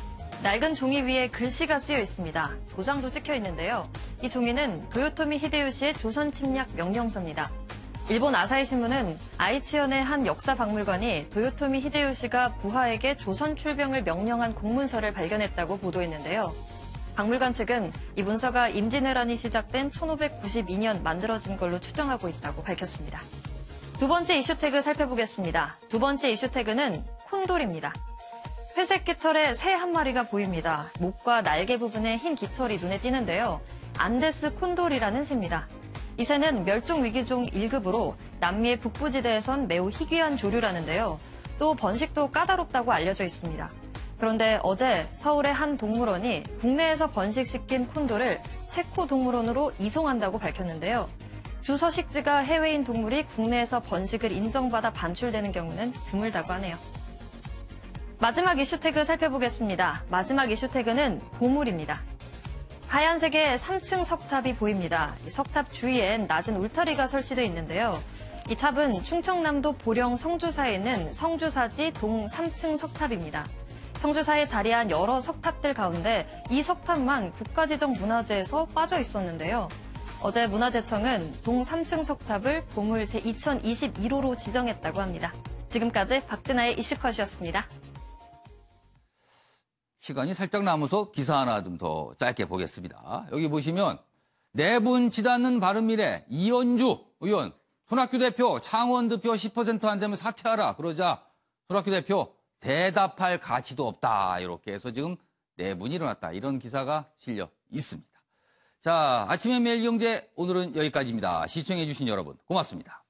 낡은 종이 위에 글씨가 쓰여 있습니다. 도장도 찍혀 있는데요. 이 종이는 도요토미 히데요시의 조선 침략 명령서입니다. 일본 아사히 신문은 아이치현의 한 역사박물관이 도요토미 히데요시가 부하에게 조선 출병을 명령한 공문서를 발견했다고 보도했는데요. 박물관 측은 이 문서가 임진왜란이 시작된 1592년 만들어진 걸로 추정하고 있다고 밝혔습니다. 두 번째 이슈 태그 살펴보겠습니다. 두 번째 이슈 태그는 콘돌입니다. 회색 깃털에 새 한 마리가 보입니다. 목과 날개 부분에 흰 깃털이 눈에 띄는데요. 안데스 콘돌이라는 새입니다. 이 새는 멸종위기종 1급으로 남미의 북부지대에선 매우 희귀한 조류라는데요. 또 번식도 까다롭다고 알려져 있습니다. 그런데 어제 서울의 한 동물원이 국내에서 번식시킨 콘돌을 세코 동물원으로 이송한다고 밝혔는데요. 주 서식지가 해외인 동물이 국내에서 번식을 인정받아 반출되는 경우는 드물다고 하네요. 마지막 이슈 태그 살펴보겠습니다. 마지막 이슈 태그는 보물입니다. 하얀색의 3층 석탑이 보입니다. 이 석탑 주위엔 낮은 울타리가 설치되어 있는데요. 이 탑은 충청남도 보령 성주사에 있는 성주사지 동 3층 석탑입니다. 성주사에 자리한 여러 석탑들 가운데 이 석탑만 국가지정 문화재에서 빠져 있었는데요. 어제 문화재청은 동 3층 석탑을 보물 제2021호로 지정했다고 합니다. 지금까지 박진아의 이슈컷이었습니다. 시간이 살짝 남아서 기사 하나 좀 더 짧게 보겠습니다. 여기 보시면 내분 치닫는 바른미래 이현주 의원 손학규 대표 창원 득표 10% 안 되면 사퇴하라 그러자 손학규 대표 대답할 가치도 없다 이렇게 해서 지금 내분이 일어났다 이런 기사가 실려 있습니다. 자, 아침의 매일경제 오늘은 여기까지입니다. 시청해 주신 여러분 고맙습니다.